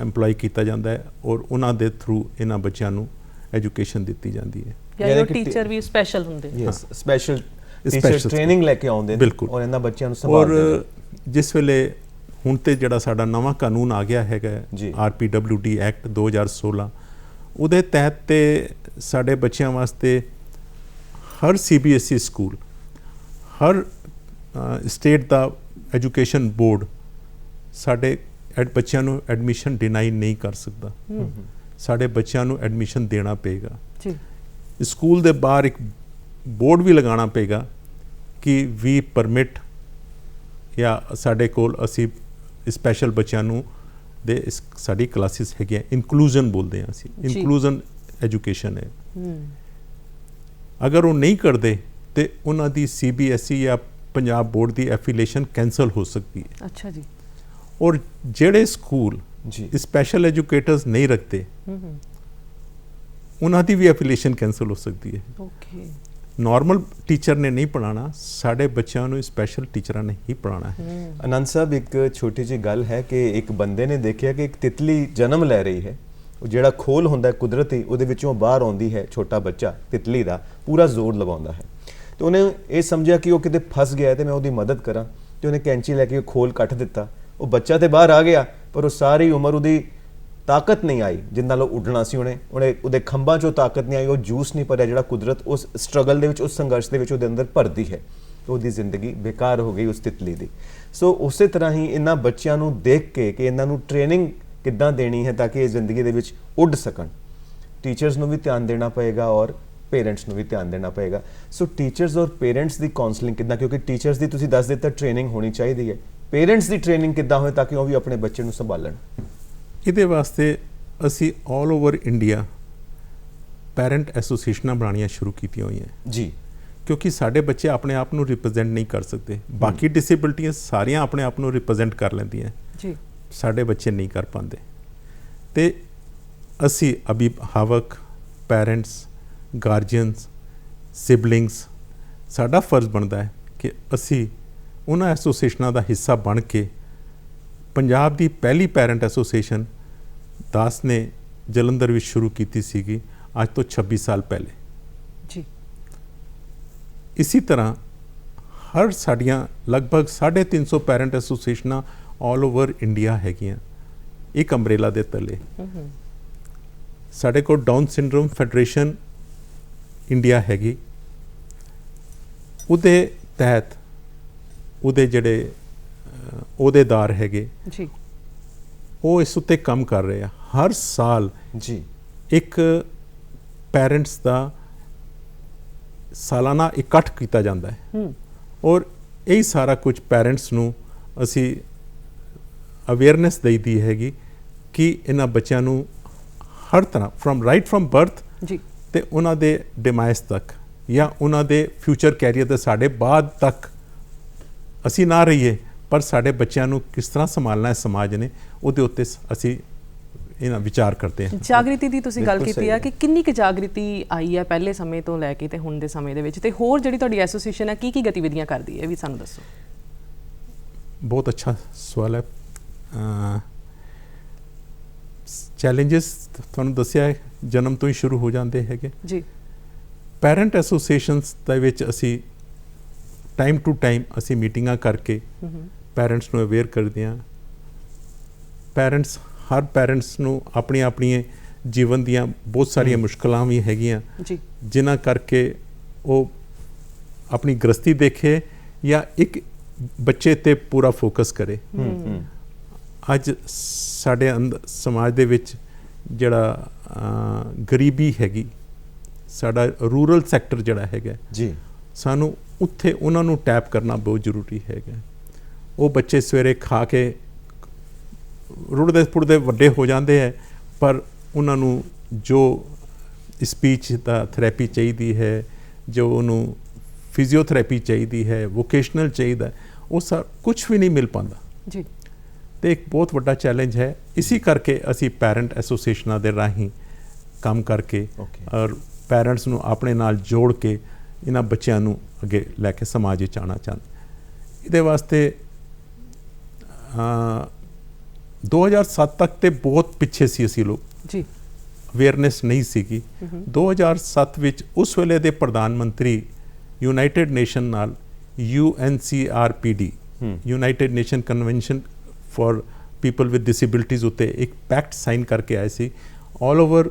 ਐਮਪਲੋਈ ਕੀਤਾ ਜਾਂਦਾ ਹੈ ਔਰ ਉਹਨਾਂ ਦੇ ਥਰੂ ਇਹਨਾਂ ਬੱਚਿਆਂ ਨੂੰ ਐਜੂਕੇਸ਼ਨ ਦਿੱਤੀ ਜਾਂਦੀ ਹੈ। ਯਾਨੀ ਟੀਚਰ ਵੀ ਸਪੈਸ਼ਲ ਹੁੰਦੇ ਨੇ, ਸਪੈਸ਼ਲ ਟੀਚਰ ਟ੍ਰੇਨਿੰਗ ਲੈ ਕੇ ਆਉਂਦੇ ਨੇ ਔਰ ਇਹਨਾਂ ਬੱਚਿਆਂ ਨੂੰ ਸੰਭਾਲਦੇ ਨੇ। ਔਰ ਜਿਸ ਵੇਲੇ ਹੁਣ ਤੇ ਜਿਹੜਾ ਸਾਡਾ ਨਵਾਂ ਕਾਨੂੰਨ ਆ ਗਿਆ ਹੈਗਾ RPWD ਐਕਟ 2016, ਉਹਦੇ ਤਹਿਤ ਤੇ ਸਾਡੇ ਬੱਚਿਆਂ ਵਾਸਤੇ ਹਰ CBSE ਸਕੂਲ, ਹਰ ਸਟੇਟ ਦਾ ਐਜੂਕੇਸ਼ਨ ਬੋਰਡ ਸਾਡੇ ਬੱਚਿਆਂ ਨੂੰ ਐਡਮਿਸ਼ਨ ਡਿਨਾਈ ਨਹੀਂ ਕਰ ਸਕਦਾ। ਸਾਡੇ ਬੱਚਿਆਂ ਨੂੰ ਐਡਮਿਸ਼ਨ ਦੇਣਾ ਪਏਗਾ ਜੀ। ਸਕੂਲ ਦੇ ਬਾਹਰ ਇੱਕ ਬੋਰਡ ਵੀ ਲਗਾਉਣਾ ਪਏਗਾ ਕਿ ਵੀ ਪਰਮਿਟ, ਜਾਂ ਸਾਡੇ ਕੋਲ ਅਸੀਂ ਸਪੈਸ਼ਲ ਬੱਚਿਆਂ ਨੂੰ ਦੇ ਸਾਡੀ ਕਲਾਸਿਸ ਹੈਗੀਆਂ, ਇਨਕਲੂਜਨ ਬੋਲਦੇ ਹਾਂ ਅਸੀਂ, ਇਨਕਲੂਜਨ ਐਜੂਕੇਸ਼ਨ ਹੈ। ਅਗਰ ਉਹ ਨਹੀਂ ਕਰਦੇ ਤੇ ਉਹਨਾਂ ਦੀ CBSE ਜਾਂ ਪੰਜਾਬ ਬੋਰਡ ਦੀ ਐਫੀਲੀਏਸ਼ਨ ਕੈਂਸਲ ਹੋ ਸਕਦੀ ਹੈ। ਅੱਛਾ ਜੀ। ਔਰ ਜਿਹੜੇ ਸਕੂਲ ਸਪੈਸ਼ਲ ਐਜੂਕੇਟਰਸ ਨਹੀਂ ਰੱਖਦੇ ਉਹਨਾਂ ਦੀ ਵੀ ਐਫੀਲੀਏਸ਼ਨ ਕੈਂਸਲ ਹੋ ਸਕਦੀ ਹੈ। ਓਕੇ। ਨਾਰਮਲ ਟੀਚਰ ਨੇ ਨਹੀਂ ਪੜ੍ਹਾਉਣਾ, ਸਾਡੇ ਬੱਚਿਆਂ ਨੂੰ ਸਪੈਸ਼ਲ ਟੀਚਰਾਂ ਨੇ ਹੀ ਪੜ੍ਹਾਉਣਾ ਹੈ। ਆਨੰਦ ਸਾਹਿਬ, ਇੱਕ ਛੋਟੀ ਜਿਹੀ ਗੱਲ ਹੈ ਕਿ ਇੱਕ ਬੰਦੇ ਨੇ ਦੇਖਿਆ ਕਿ ਇੱਕ ਤਿਤਲੀ ਜਨਮ ਲੈ ਰਹੀ ਹੈ, ਉਹ ਜਿਹੜਾ ਖੋਲ ਹੁੰਦਾ ਕੁਦਰਤੀ, ਉਹਦੇ ਵਿੱਚੋਂ ਬਾਹਰ ਆਉਂਦੀ ਹੈ ਛੋਟਾ ਬੱਚਾ ਤਿਤਲੀ ਦਾ, ਪੂਰਾ ਜ਼ੋਰ ਲਗਾਉਂਦਾ ਹੈ, ਤੇ ਉਹਨੇ ਇਹ ਸਮਝਿਆ ਕਿ ਉਹ ਕਿਤੇ ਫਸ ਗਿਆ ਤੇ ਮੈਂ ਉਹਦੀ ਮਦਦ ਕਰਾਂ, ਤੇ ਉਹਨੇ ਕੈਂਚੀ ਲੈ ਕੇ ਉਹ ਖੋਲ ਕੱਟ ਦਿੱਤਾ, ਉਹ ਬੱਚਾ ਤੇ ਬਾਹਰ ਆ ਗਿਆ ਪਰ ਉਹ ਸਾਰੀ ਉਮਰ ਉਹਦੀ ਤਾਕਤ ਨਹੀਂ ਆਈ ਜਿਸ ਨਾਲ ਉਹ ਉੱਡਣਾ ਸੀ। ਉਹਦੇ ਖੰਭਾਂ 'ਚੋਂ ਤਾਕਤ ਨਹੀਂ ਆਈ, ਉਹ ਜੂਸ ਨਹੀਂ ਭਰਿਆ ਜਿਹੜਾ ਕੁਦਰਤ ਉਸ ਸਟਰਗਲ ਦੇ ਵਿੱਚ, ਉਸ ਸੰਘਰਸ਼ ਦੇ ਵਿੱਚ ਉਹਦੇ ਅੰਦਰ ਭਰਦੀ ਹੈ। ਉਹਦੀ ਜ਼ਿੰਦਗੀ ਬੇਕਾਰ ਹੋ ਗਈ ਉਸ ਤਿਤਲੀ ਦੀ। ਸੋ ਉਸੇ ਤਰ੍ਹਾਂ ਹੀ ਇਹਨਾਂ ਬੱਚਿਆਂ ਨੂੰ ਦੇਖ ਕੇ ਕਿ ਇਹਨਾਂ ਨੂੰ ਟ੍ਰੇਨਿੰਗ ਕਿੱਦਾਂ ਦੇਣੀ ਹੈ ਤਾਂ ਕਿ ਇਹ ਜ਼ਿੰਦਗੀ ਦੇ ਵਿੱਚ ਉੱਡ ਸਕਣ, ਟੀਚਰਸ ਨੂੰ ਵੀ ਧਿਆਨ ਦੇਣਾ ਪਏਗਾ ਔਰ ਪੇਰੈਂਟਸ ਨੂੰ ਵੀ ਧਿਆਨ ਦੇਣਾ ਪਏਗਾ। ਸੋ ਟੀਚਰਸ ਔਰ ਪੇਰੈਂਟਸ ਦੀ ਕਾਉਂਸਲਿੰਗ ਕਿੱਦਾਂ, ਕਿਉਂਕਿ ਟੀਚਰਸ ਦੀ ਤੁਸੀਂ ਦੱਸ ਦਿੱਤਾ ਟ੍ਰੇਨਿੰਗ ਹੋਣੀ ਚਾਹੀਦੀ ਹੈ, ਪੇਰੈਂਟਸ ਦੀ ਟ੍ਰੇਨਿੰਗ ਕਿੱਦਾਂ ਹੋਵੇ ਤਾਂ ਕਿ ਉਹ ਵੀ ਆਪਣੇ ਬੱਚੇ ਨੂੰ ਸੰਭਾਲਣ? ਇਹਦੇ ਵਾਸਤੇ ਅਸੀਂ ਆਲ ਓਵਰ ਇੰਡੀਆ ਪੈਰੈਂਟ ਐਸੋਸੀਏਸ਼ਨਾਂ ਬਣਾਉਣੀਆਂ ਸ਼ੁਰੂ ਕੀਤੀਆਂ ਹੋਈਆਂ ਜੀ, ਕਿਉਂਕਿ ਸਾਡੇ ਬੱਚੇ ਆਪਣੇ ਆਪ ਨੂੰ ਰਿਪਰੈਜ਼ੈਂਟ ਨਹੀਂ ਕਰ ਸਕਦੇ। ਬਾਕੀ ਡਿਸੇਬਿਲਟੀਆਂ ਸਾਰੀਆਂ ਆਪਣੇ ਆਪ ਨੂੰ ਰਿਪਰੈਜ਼ੈਂਟ ਕਰ ਲੈਂਦੀਆਂ ਜੀ, ਸਾਡੇ ਬੱਚੇ ਨਹੀਂ ਕਰ ਪਾਉਂਦੇ। ਤੇ ਅਸੀਂ ਅਭਿਭਾਵਕ, ਪੈਰੈਂਟਸ, ਗਾਰਜੀਅਨਸ, ਸਿਬਲਿੰਗਸ, ਸਾਡਾ ਫਰਜ਼ ਬਣਦਾ ਹੈ ਕਿ ਅਸੀਂ ਉਹਨਾਂ ਐਸੋਸੀਏਸ਼ਨਾਂ ਦਾ ਹਿੱਸਾ ਬਣ ਕੇ, ਪੰਜਾਬ ਦੀ ਪਹਿਲੀ ਪੈਰੈਂਟ ਐਸੋਸੀਏਸ਼ਨ ਦਾਸ ਨੇ ਜਲੰਧਰ ਵਿੱਚ ਸ਼ੁਰੂ ਕੀਤੀ ਸੀਗੀ ਅੱਜ ਤੋਂ 26 ਸਾਲ ਪਹਿਲੇ ਜੀ। ਇਸੇ ਤਰ੍ਹਾਂ ਹਰ ਸਾਡੀਆਂ ਲਗਭਗ 350 ਪੈਰੈਂਟ ਐਸੋਸੀਏਸ਼ਨਾਂ ਆਲ ਓਵਰ ਇੰਡੀਆ ਹੈਗੀਆਂ ਇੱਕ ਅੰਬਰੇਲਾ ਦੇ ਤਲੇ। ਸਾਡੇ ਕੋਲ ਡਾਊਨ ਸਿੰਡਰੋਮ ਫੈਡਰੇਸ਼ਨ ਇੰਡੀਆ ਹੈਗੀ, ਉਹਦੇ ਤਹਿਤ ਉਹਦੇ ਜਿਹੜੇ ਅਹੁਦੇਦਾਰ ਹੈਗੇ ਜੀ, ਉਹ ਇਸ ਉੱਤੇ ਕੰਮ ਕਰ ਰਹੇ ਆ। ਹਰ ਸਾਲ ਜੀ, ਇੱਕ ਪੈਰੈਂਟਸ ਦਾ ਸਾਲਾਨਾ ਇਕੱਠ ਕੀਤਾ ਜਾਂਦਾ ਹੈ ਔਰ ਇਹ ਸਾਰਾ ਕੁਝ ਪੈਰੈਂਟਸ ਨੂੰ ਅਸੀਂ ਅਵੇਅਰਨੈਸ ਦੇਈਦੀ ਹੈਗੀ ਕਿ ਇਹਨਾਂ ਬੱਚਿਆਂ ਨੂੰ ਹਰ ਤਰ੍ਹਾਂ ਫਰਮ ਬਰਥ ਜੀ, ਤੇ ਉਹਨਾਂ ਦੇ ਡਿਮਾਈਸ ਤੱਕ ਜਾਂ ਉਹਨਾਂ ਦੇ ਫਿਊਚਰ ਕੈਰੀਅਰ ਦੇ ਸਾਡੇ ਬਾਅਦ ਤੱਕ ਅਸੀਂ ਨਾ ਰਹੀਏ, ਪਰ ਸਾਡੇ ਬੱਚਿਆਂ ਨੂੰ ਕਿਸ ਤਰ੍ਹਾਂ ਸੰਭਾਲਣਾ ਹੈ ਸਮਾਜ ਨੇ, ਉਹਦੇ ਉੱਤੇ ਅਸੀਂ ਇਹਨਾਂ ਵਿਚਾਰ ਕਰਦੇ ਹਾਂ। ਜਾਗ੍ਰਿਤੀ ਦੀ ਤੁਸੀਂ ਗੱਲ ਬਿਲਕੁਲ ਕੀਤੀ ਆ ਕਿ ਕਿੰਨੀ ਕੁ ਜਾਗ੍ਰਿਤੀ ਆਈ ਹੈ ਪਹਿਲੇ ਸਮੇਂ ਤੋਂ ਲੈ ਕੇ ਤੇ ਹੁਣ ਦੇ ਸਮੇਂ ਦੇ ਵਿੱਚ, ਤੇ ਹੋਰ ਜਿਹੜੀ ਤੁਹਾਡੀ ਐਸੋਸੀਏਸ਼ਨ ਹੈ ਕੀ ਗਤੀਵਿਧੀਆਂ ਕਰਦੀ ਹੈ, ਇਹ ਵੀ ਸਾਨੂੰ ਦੱਸੋ। ਬਹੁਤ ਅੱਛਾ ਸਵਾਲ ਹੈ। ਚੈਲੰਜਸ ਤੁਹਾਨੂੰ ਦੱਸਿਆ ਹੈ ਜਨਮ ਤੋਂ ਹੀ ਸ਼ੁਰੂ ਹੋ ਜਾਂਦੇ ਹੈਗੇ ਜੀ। ਪੈਰੈਂਟ ਐਸੋਸੀਏਸ਼ਨਸ ਦੇ ਵਿੱਚ ਅਸੀਂ ਟਾਈਮ ਟੂ ਟਾਈਮ ਅਸੀਂ ਮੀਟਿੰਗਾਂ ਕਰਕੇ ਪੈਰੈਂਟਸ ਨੂੰ ਅਵੇਅਰ ਕਰਦੇ ਹਾਂ। ਹਰ ਪੈਰੈਂਟਸ ਨੂੰ ਆਪਣੀਆਂ ਆਪਣੀਆਂ ਜੀਵਨ ਦੀਆਂ ਬਹੁਤ ਸਾਰੀਆਂ ਮੁਸ਼ਕਲਾਂ ਵੀ ਹੈਗੀਆਂ ਜੀ, ਜਿਨ੍ਹਾਂ ਕਰਕੇ ਉਹ ਆਪਣੀ ਗ੍ਰਸਤੀ ਦੇਖੇ ਜਾਂ ਇੱਕ ਬੱਚੇ ਤੇ ਪੂਰਾ ਫੋਕਸ ਕਰੇ। ਅੱਜ ਸਾਡੇ ਸਮਾਜ ਦੇ ਵਿੱਚ ਜਿਹੜਾ ਗਰੀਬੀ ਹੈਗੀ, ਸਾਡਾ ਰੂਰਲ ਸੈਕਟਰ ਜਿਹੜਾ ਹੈਗਾ ਜੀ, ਸਾਨੂੰ ਉੱਥੇ ਉਹਨਾਂ ਨੂੰ ਟੈਪ ਕਰਨਾ ਬਹੁਤ ਜ਼ਰੂਰੀ ਹੈਗਾ। ਉਹ ਬੱਚੇ ਸਵੇਰੇ ਖਾ ਕੇ ਰੁੜਦੇ ਫੁੜਦੇ ਵੱਡੇ ਹੋ ਜਾਂਦੇ ਹੈ, ਪਰ ਉਹਨਾਂ ਨੂੰ ਜੋ ਸਪੀਚ ਦਾ ਥੈਰੇਪੀ ਚਾਹੀਦੀ ਹੈ, ਜੋ ਉਹਨੂੰ ਫਿਜ਼ੀਓਥੈਰੇਪੀ ਚਾਹੀਦੀ ਹੈ, ਵੋਕੇਸ਼ਨਲ ਚਾਹੀਦਾ, ਉਹ ਕੁਝ ਵੀ ਨਹੀਂ ਮਿਲ ਪਾਉਂਦਾ ਜੀ। ਤੇ ਇੱਕ ਬਹੁਤ ਵੱਡਾ ਚੈਲੰਜ ਹੈ। ਇਸੇ ਕਰਕੇ ਅਸੀਂ ਪੈਰੈਂਟ ਐਸੋਸੀਏਸ਼ਨਾਂ ਦੇ ਰਾਹੀਂ ਕੰਮ ਕਰਕੇ ਔਰ ਪੈਰੈਂਟਸ ਨੂੰ ਆਪਣੇ ਨਾਲ ਜੋੜ ਕੇ ਇਹਨਾਂ ਬੱਚਿਆਂ ਨੂੰ ਅੱਗੇ ਲੈ ਕੇ ਸਮਾਜ ਵਿੱਚ ਆਉਣਾ ਚਾਹੁੰਦੇ। ਇਹਦੇ ਵਾਸਤੇ 2007 ਤੱਕ ਤੇ ਬਹੁਤ ਪਿੱਛੇ ਸੀ ਅਸੀਂ ਲੋਕ ਜੀ, ਅਵੇਅਰਨੈਸ ਨਹੀਂ ਸੀਗੀ। 2007 ਵਿੱਚ ਉਸ ਵੇਲੇ ਦੇ ਪ੍ਰਧਾਨ ਮੰਤਰੀ ਯੂਨਾਈਟਿਡ ਨੇਸ਼ਨ ਨਾਲ UNCRPD United nation convention for people with disabilities ਉੱਤੇ ਇੱਕ ਪੈਕਟ ਸਾਈਨ ਕਰਕੇ ਆਏ ਸੀ। ਆਲ ਓਵਰ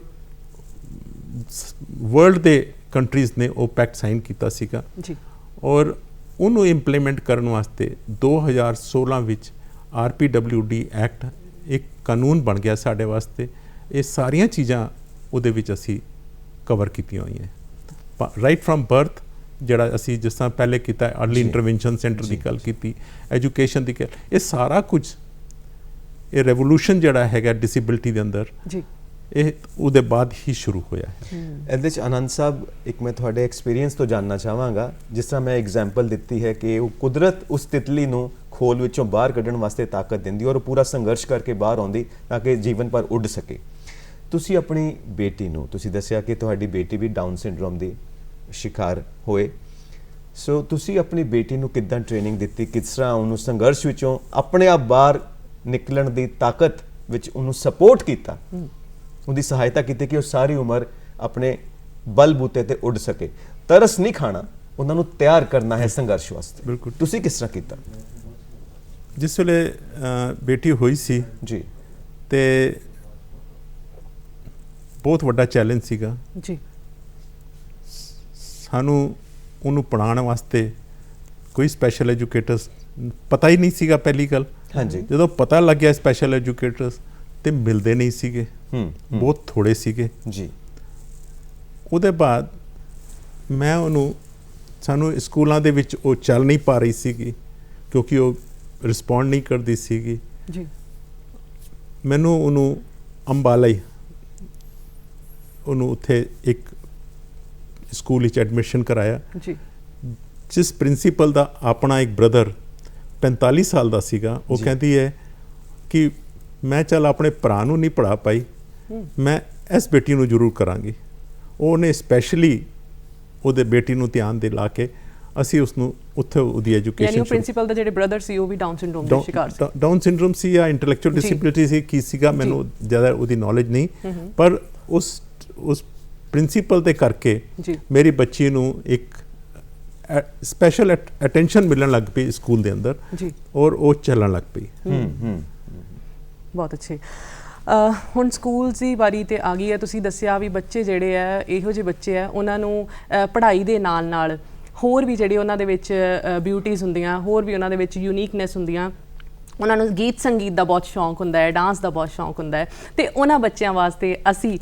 ਵਰਲਡ ਦੇ ਕੰਟਰੀਜ਼ ਨੇ ਉਹ ਪੈਕਟ ਸਾਈਨ ਕੀਤਾ ਸੀਗਾ ਜੀ, ਔਰ ਉਹਨੂੰ ਇੰਪਲੀਮੈਂਟ ਕਰਨ ਵਾਸਤੇ 2016 ਵਿੱਚ RPWD ਐਕਟ ਇੱਕ ਕਾਨੂੰਨ ਬਣ ਗਿਆ ਸਾਡੇ ਵਾਸਤੇ। ਇਹ ਸਾਰੀਆਂ ਚੀਜ਼ਾਂ ਉਹਦੇ ਵਿੱਚ ਅਸੀਂ ਕਵਰ ਕੀਤੀਆਂ ਹੋਈਆਂ। ਰਾਈਟ ਫਰਮ ਬਰਥ ਜਿਹੜਾ ਅਸੀਂ ਜਿਸ ਤਰ੍ਹਾਂ ਪਹਿਲੇ ਕੀਤਾ ਅਰਲੀ ਇੰਟਰਵੈਂਸ਼ਨ ਸੈਂਟਰ ਦੀ ਗੱਲ ਕੀਤੀ, ਐਜੂਕੇਸ਼ਨ ਦੀ ਗੱਲ, ਇਹ ਸਾਰਾ ਕੁਝ ਇਹ ਰੈਵੋਲੂਸ਼ਨ ਜਿਹੜਾ ਹੈਗਾ ਡਿਸੇਬਿਲਿਟੀ ਦੇ ਅੰਦਰ ਜੀ, ਇਹ ਉਹਦੇ ਬਾਅਦ ਹੀ ਸ਼ੁਰੂ ਹੋਇਆ ਹੈ। ਇਹਦੇ 'ਚ ਆਨੰਦ ਸਾਹਿਬ ਇੱਕ ਮੈਂ ਤੁਹਾਡੇ ਐਕਸਪੀਰੀਅੰਸ ਤੋਂ ਜਾਨਣਾ ਚਾਹਾਂਗਾ। ਜਿਸ ਤਰ੍ਹਾਂ ਮੈਂ ਐਗਜ਼ਾਮਪਲ ਦਿੱਤੀ ਹੈ ਕਿ ਉਹ ਕੁਦਰਤ ਉਸ ਤਿਤਲੀ ਨੂੰ ਖੋਲ ਵਿੱਚੋਂ ਬਾਹਰ ਕੱਢਣ ਵਾਸਤੇ ਤਾਕਤ ਦਿੰਦੀ ਔਰ ਉਹ ਪੂਰਾ ਸੰਘਰਸ਼ ਕਰਕੇ ਬਾਹਰ ਆਉਂਦੀ ਤਾਂ ਕਿ ਜੀਵਨ ਭਰ ਉੱਡ ਸਕੇ। ਤੁਸੀਂ ਆਪਣੀ ਬੇਟੀ ਨੂੰ, ਤੁਸੀਂ ਦੱਸਿਆ ਕਿ ਤੁਹਾਡੀ ਬੇਟੀ ਵੀ ਡਾਊਨ ਸਿੰਡਰੋਮ ਦੀ ਸ਼ਿਕਾਰ ਹੋਏ, ਸੋ ਤੁਸੀਂ ਆਪਣੀ ਬੇਟੀ ਨੂੰ ਕਿੱਦਾਂ ਟ੍ਰੇਨਿੰਗ ਦਿੱਤੀ, ਕਿਸ ਤਰ੍ਹਾਂ ਉਹਨੂੰ ਸੰਘਰਸ਼ ਵਿੱਚੋਂ ਆਪਣੇ ਆਪ ਬਾਹਰ ਨਿਕਲਣ ਦੀ ਤਾਕਤ ਵਿੱਚ ਉਹਨੂੰ ਸਪੋਰਟ ਕੀਤਾ, ਉਹਦੀ ਸਹਾਇਤਾ ਕੀਤੀ ਕਿ ਉਹ ਸਾਰੀ ਉਮਰ ਆਪਣੇ ਬਲਬੂਤੇ ਤੇ ਉੱਡ ਸਕੇ? ਤਰਸ ਨਹੀਂ ਖਾਣਾ, ਉਹਨਾਂ ਨੂੰ ਤਿਆਰ ਕਰਨਾ ਹੈ ਸੰਘਰਸ਼ ਵਾਸਤੇ। ਬਿਲਕੁਲ। ਤੁਸੀਂ ਕਿਸ ਤਰ੍ਹਾਂ ਕੀਤਾ? ਜਿਸ ਵੇਲੇ ਬੇਟੀ ਹੋਈ ਸੀ ਜੀ ਤੇ ਬਹੁਤ ਵੱਡਾ ਚੈਲੰਜ ਸੀਗਾ ਜੀ ਸਾਨੂੰ ਉਹਨੂੰ ਪੜ੍ਹਾਉਣ ਵਾਸਤੇ ਕੋਈ ਸਪੈਸ਼ਲ ਐਜੂਕੇਟਰਸ ਪਤਾ ਹੀ ਨਹੀਂ ਸੀਗਾ ਪਹਿਲੀ ਗੱਲ। ਹਾਂਜੀ ਜਦੋਂ ਪਤਾ ਲੱਗਿਆ ਸਪੈਸ਼ਲ ਐਜੂਕੇਟਰਸ ਤੇ ਮਿਲਦੇ ਨਹੀਂ ਸੀਗੇ, ਬਹੁਤ ਥੋੜੇ ਸੀਗੇ ਜੀ। ਉਹਦੇ ਬਾਅਦ ਮੈਂ ਉਹਨੂੰ ਸਾਨੂੰ ਸਕੂਲਾਂ ਦੇ ਵਿੱਚ ਉਹ ਚੱਲ ਨਹੀਂ ਪਾ ਰਹੀ ਸੀਗੀ ਕਿਉਂਕਿ ਉਹ ਰਿਸਪੌਂਡ ਨਹੀਂ ਕਰਦੀ ਸੀਗੀ। ਜੀ ਮੈਨੂੰ ਉਹਨੂੰ ਅੰਬਾਲਾ ਹੀ ਉਹਨੂੰ ਉੱਥੇ ਇੱਕ ਸਕੂਲ ਵਿੱਚ ਐਡਮਿਸ਼ਨ ਕਰਾਇਆ ਜੀ ਜਿਸ ਪ੍ਰਿੰਸੀਪਲ ਦਾ ਆਪਣਾ ਇੱਕ ਬ੍ਰਦਰ 45 ਸਾਲ ਦਾ ਸੀਗਾ। ਉਹ ਜੀ। ਕਹਿੰਦੀ ਹੈ ਕਿ ਮੈਂ ਚੱਲ ਆਪਣੇ ਭਰਾ ਨੂੰ ਨਹੀਂ ਪੜ੍ਹਾ ਪਾਈ, ਮੈਂ ਇਸ ਬੇਟੀ ਨੂੰ ਜ਼ਰੂਰ ਕਰਾਂਗੀ। ਉਹਨੇ ਸਪੈਸ਼ਲੀ ਉਹਦੇ ਬੇਟੀ ਨੂੰ ਧਿਆਨ ਦੇ ਲਾ ਕੇ ਅਸੀਂ ਉਸ ਨੂੰ ਉੱਥੇ ਉਹਦੀ ਯਾਨੀ ਐਜੂਕੇਸ਼ਨ ਉਹ ਪ੍ਰਿੰਸੀਪਲ ਦਾ ਜਿਹੜੇ ਬ੍ਰਦਰ ਸੀ ਉਹ ਵੀ ਡਾਊਨ ਸਿੰਡਰੋਮ ਦਾ ਸ਼ਿਕਾਰ ਸੀ। ਡਾਊਨ ਸਿੰਡਰੋਮ ਸੀ ਜਾਂ ਇੰਟੈਲੈਕਚੁਅਲ ਜੀ। ਡਿਸੇਬਿਲਿਟੀ ਸੀ, ਕੀ ਸੀਗਾ ਮੈਨੂੰ ਜ਼ਿਆਦਾ ਉਹਦੀ ਨੌਲੇਜ ਨਹੀਂ, ਪਰ ਉਸ ਪ੍ਰਿੰਸੀਪਲ ਦੇ ਕਰਕੇ ਜੀ ਮੇਰੀ ਬੱਚੀ ਨੂੰ ਇੱਕ ਸਪੈਸ਼ਲ ਅਟੈਂਸ਼ਨ ਮਿਲਣ ਲੱਗ ਪਈ ਸਕੂਲ ਦੇ ਅੰਦਰ ਜੀ ਔਰ ਉਹ ਚੱਲਣ ਲੱਗ ਪਈ। ਬਹੁਤ ਅੱਛੇ। ਹੁਣ ਸਕੂਲਸ ਦੀ ਵਾਰੀ ਤੇ ਆ ਗਈ ਹੈ। ਤੁਸੀਂ ਦੱਸਿਆ ਵੀ ਬੱਚੇ ਜਿਹੜੇ ਆ ਇਹੋ ਜਿਹੇ ਬੱਚੇ ਆ ਉਹਨਾਂ ਨੂੰ ਪੜ੍ਹਾਈ ਦੇ ਨਾਲ ਨਾਲ ਹੋਰ ਵੀ ਜਿਹੜੇ ਉਹਨਾਂ ਦੇ ਵਿੱਚ ਬਿਊਟੀਜ਼ ਹੁੰਦੀਆਂ, ਹੋਰ ਵੀ ਉਹਨਾਂ ਦੇ ਵਿੱਚ ਯੂਨੀਕਨੈਸ ਹੁੰਦੀਆਂ। ਉਹਨਾਂ ਨੂੰ ਗੀਤ ਸੰਗੀਤ ਦਾ ਬਹੁਤ ਸ਼ੌਂਕ ਹੁੰਦਾ ਹੈ, ਡਾਂਸ ਦਾ ਬਹੁਤ ਸ਼ੌਂਕ ਹੁੰਦਾ ਹੈ ਤੇ ਉਹਨਾਂ ਬੱਚਿਆਂ ਵਾਸਤੇ ਅਸੀਂ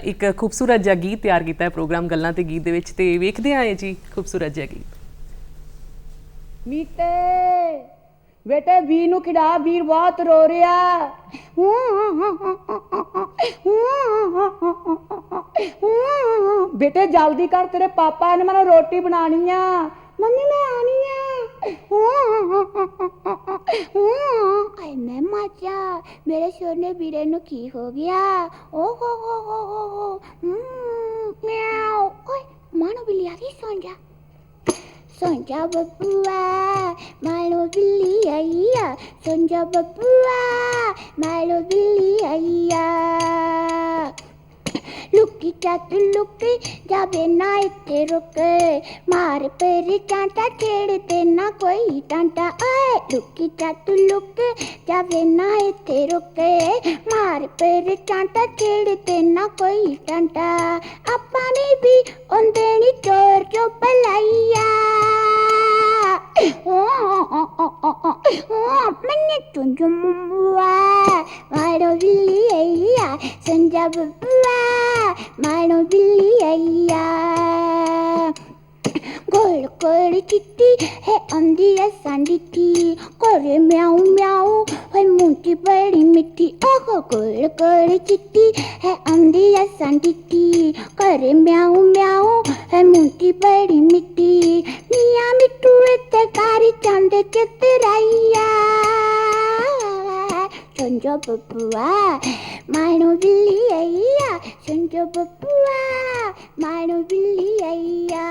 ਇੱਕ ਖੂਬਸੂਰਤ ਜਿਹਾ ਗੀਤ ਤਿਆਰ ਕੀਤਾ ਹੈ ਪ੍ਰੋਗਰਾਮ ਗੱਲਾਂ ਤੇ ਗੀਤ ਦੇ ਵਿੱਚ, ਤੇ ਵੇਖਦੇ ਆਏ ਜੀ ਖੂਬਸੂਰਤ ਜਿਹਾ ਗੀਤ। ਮੀਤੇ ਬੇਟੇ ਵੀਰ ਨੂੰ ਖਿਡਾ, ਵੀਰ ਬਹੁਤ ਰੋ ਰਿਹਾ। ਬੇਟੇ ਜਲਦੀ ਕਰ, ਤੇਰੇ ਪਾਪਾ ਨੇ ਮੈਨੂੰ ਰੋਟੀ ਬਣਾਣੀ ਆ। ਮੰਮੀ ਮੈਂ ਆਣੀ ਆ। ਆਏ ਮੈਂ ਮਾਚਾ, ਮੇਰੇ ਸੋਨੇ ਵੀਰੇ ਨੂੰ ਕੀ ਹੋ ਗਿਆ? ਓ ਹੋ ਮਿਆਉ। ਓਏ ਮਾਨੋ ਬਿੱਲੀ ਆ ਗਈ, ਸੌਂ ਜਾ। Sonja bapua, malo bili ayya. Sonja bapua, malo bili ayya. Luki chatu luki, jabe na itte ruke. Mar per chanta chedte na koi tanta. Ay, luki chatu luki, jabe na itte ruke. Mar per chanta chedte na koi tanta. Apane bhi ondeni chor chopalaiya. Mane tunju mumua, maro billi ayya. Sonja bapua, maro billi ayya. गोल गोल चिट्टी है अंधिया सांडिठी, करे म्याऊ म्याऊ है मुंटी बड़ी मिट्टी। ओहो गोल गोल चिट्टी है अंधिया सांडिठी, करे म्याऊ म्याऊ है मुंटी बड़ी मिट्टी। मियाँ मिट्टू इत्ते कारी चांदे चितराइया। संजो बबुआ मानो बिल्ली आइया। संजो बबुआ मानो बिल्ली आइया।